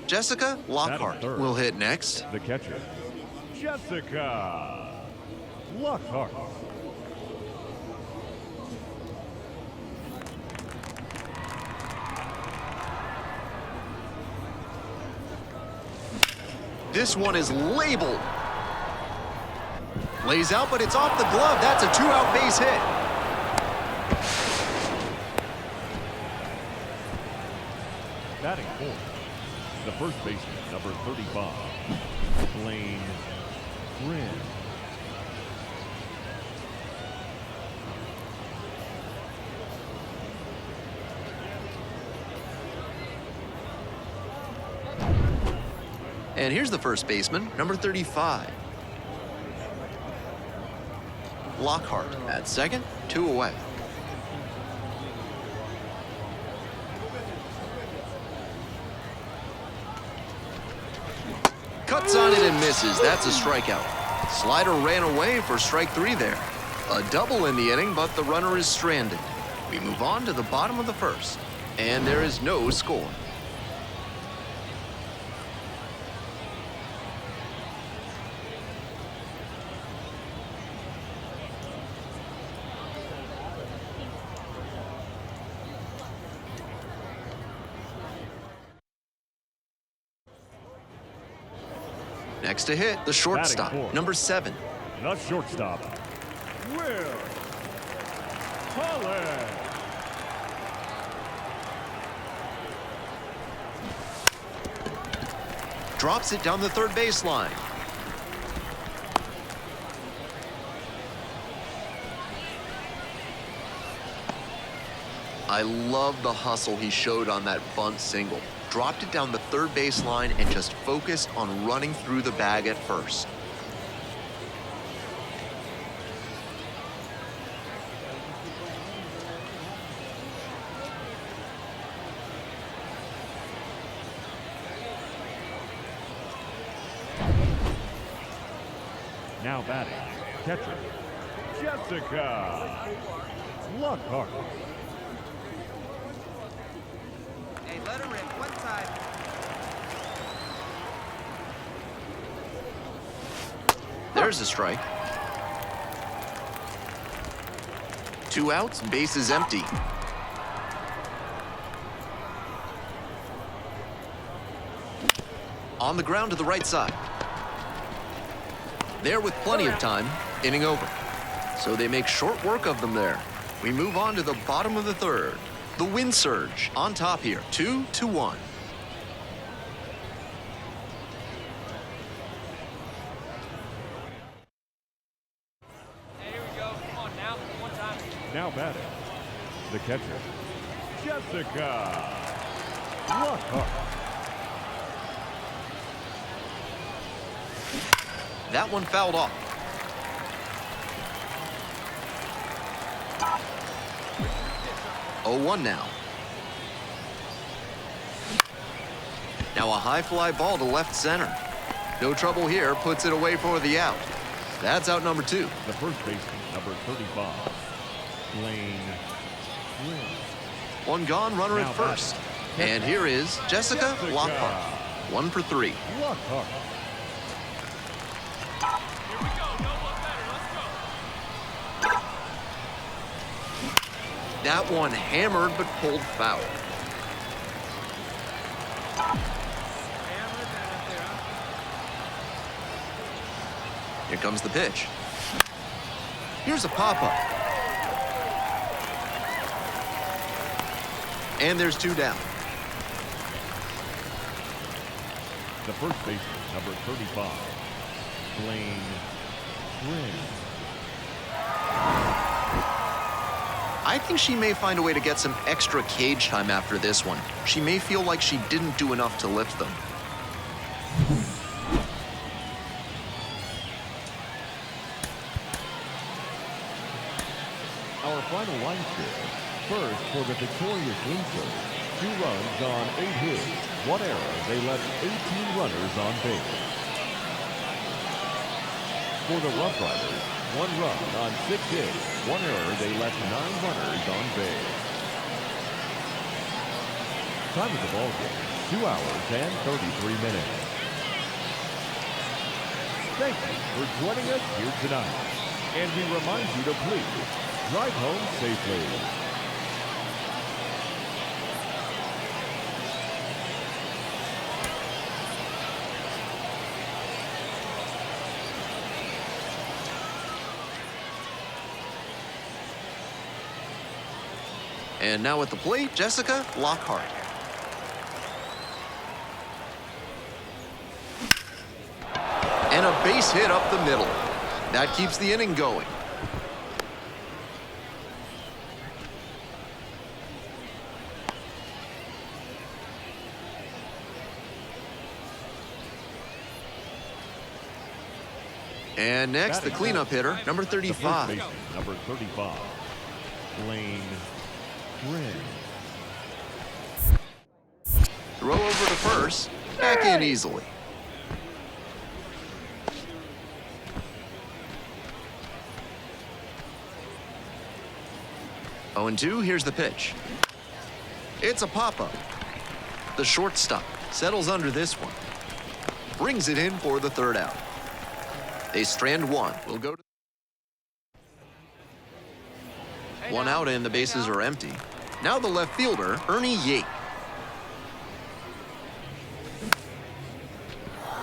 Jessica Lockhart will hit next. The catcher, Jessica Lockhart. This one is labeled. Lays out, but it's off the glove. That's a two-out base hit. Batting fourth, the first baseman, number 35, Blaine Grin. And here's the first baseman, number 35. Lockhart at second, 2 away. Cuts on it and misses. That's a strikeout. Slider ran away for strike 3 there. A double in the inning, but the runner is stranded. We move on to the bottom of the first, and there is no score. Next to hit, the shortstop, number 7. The shortstop, Will Holland. Drops it down the third baseline. I love the hustle he showed on that bunt single. Dropped it down the third baseline and just focused on running through the bag at first. Now batting, catcher, Jessica Lockhart. Hey, let her in. One side. There's a strike. 2 outs, bases empty. On the ground to the right side. There with plenty of time, inning over. So they make short work of them there. We move on to the bottom of the third. The wind surge on top here, 2-1. Here we go. Come on now. One time. Now batting, the catcher, Jessica Lockhart. That one fouled off. Oh, 1 now. Now a high fly ball to left center. No trouble here, puts it away for the out. That's out number 2. The first baseman, number 35, Lane Wynn. 1 gone, runner Now at first. And here is Jessica Lockhart. 1 for 3. Lockhart. That one hammered but pulled foul. Here comes the pitch. Here's a pop-up. And there's 2 down. The first baseman, number 35, Blaine Wynn. I think she may find a way to get some extra cage time after this one. She may feel like she didn't do enough to lift them. Our final line score. First, for the victorious Windsor, 2 runs on 8 hits, 1 error. They left 18 runners on base. For the RoughRiders, 1 run on 6 hits, 1 error. They left 9 runners on base. Time of the ball game, 2 hours and 33 minutes. Thank you for joining us here tonight. And we remind you to please drive home safely. And now at the plate, Jessica Lockhart. And a base hit up the middle. That keeps the inning going. And next, the cleanup hitter, number 35. Number 35, Lane Wynn. Throw over to first, back in easily. Oh, and 2, here's the pitch. It's a pop-up. The shortstop settles under this one. Brings it in for the 3rd out. They strand 1. We'll go to 1 out and the bases are empty. Now the left fielder, Ernie Yate.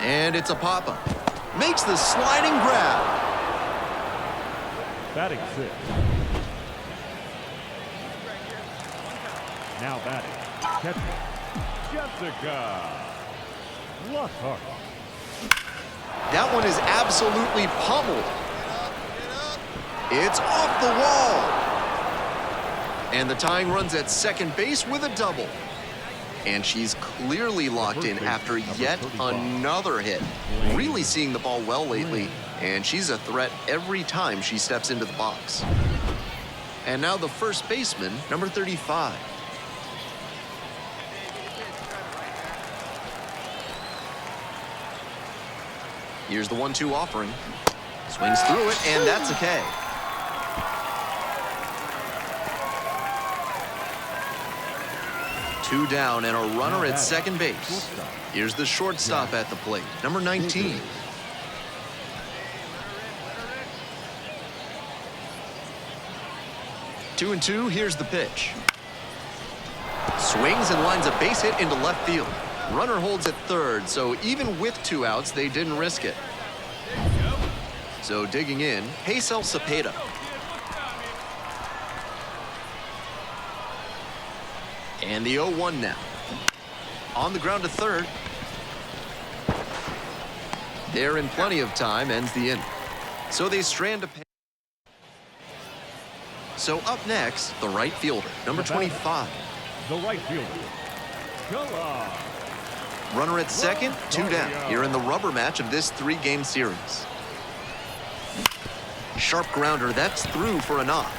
And it's a pop-up. Makes the sliding grab. Batting 6. Now batting, catcher, Jessica Lockhart. That one is absolutely pummeled. It's off the wall. And the tying run's at second base with a double. And she's clearly locked in after yet another hit. Really seeing the ball well lately, and she's a threat every time she steps into the box. And now the first baseman, number 35. Here's the 1-2 offering. Swings through it, and that's a K. Two down and a runner at second base. Here's the shortstop at the plate, number 19. Two and two, here's the pitch. Swings and lines a base hit into left field. Runner holds at third, so even with 2 outs, they didn't risk it. So digging in, Hazel Cepeda. And the 0-1 now. On the ground to third. They're in plenty of time, ends the inning. So they strand a pair. So up next, the right fielder, number 25. The right fielder, Gala. Runner at second, 2 down. Here in the rubber match of this 3-game series. Sharp grounder, that's through for a knock.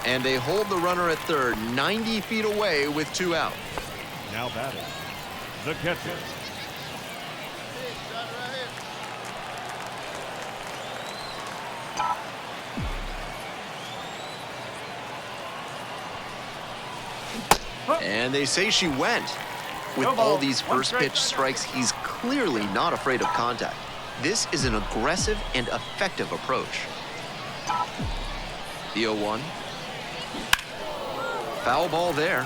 And they hold the runner at third, 90 feet away with 2 out. Now batting, the catcher. And they say she went. With all these first pitch strikes, he's clearly not afraid of contact. This is an aggressive and effective approach. The 0-1. Foul ball there.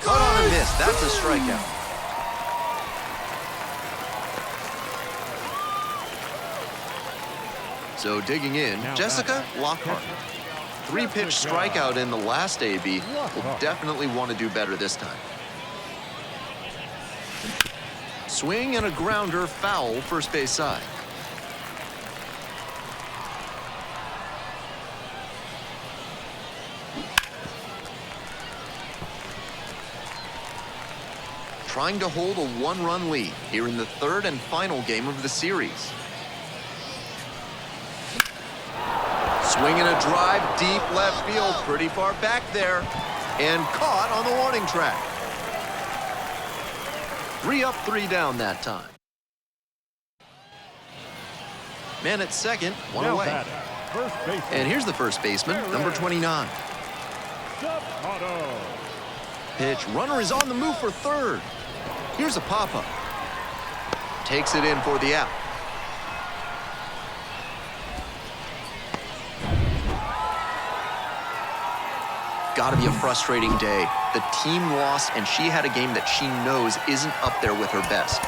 Caught on a miss. That's a strikeout. So digging in, Jessica Lockhart. 3-pitch strikeout in the last AB. Will definitely want to do better this time. Swing and a grounder, foul, first base side. Trying to hold a 1-run lead here in the third and final game of the series. Swinging a drive, deep left field, pretty far back there, and caught on the warning track. 3 up, 3 down that time. Man at second, 1 away. And here's the first baseman, number 29. Pitch, runner is on the move for third. Here's a pop-up. Takes it in for the out. Gotta be a frustrating day. The team lost, and she had a game that she knows isn't up there with her best.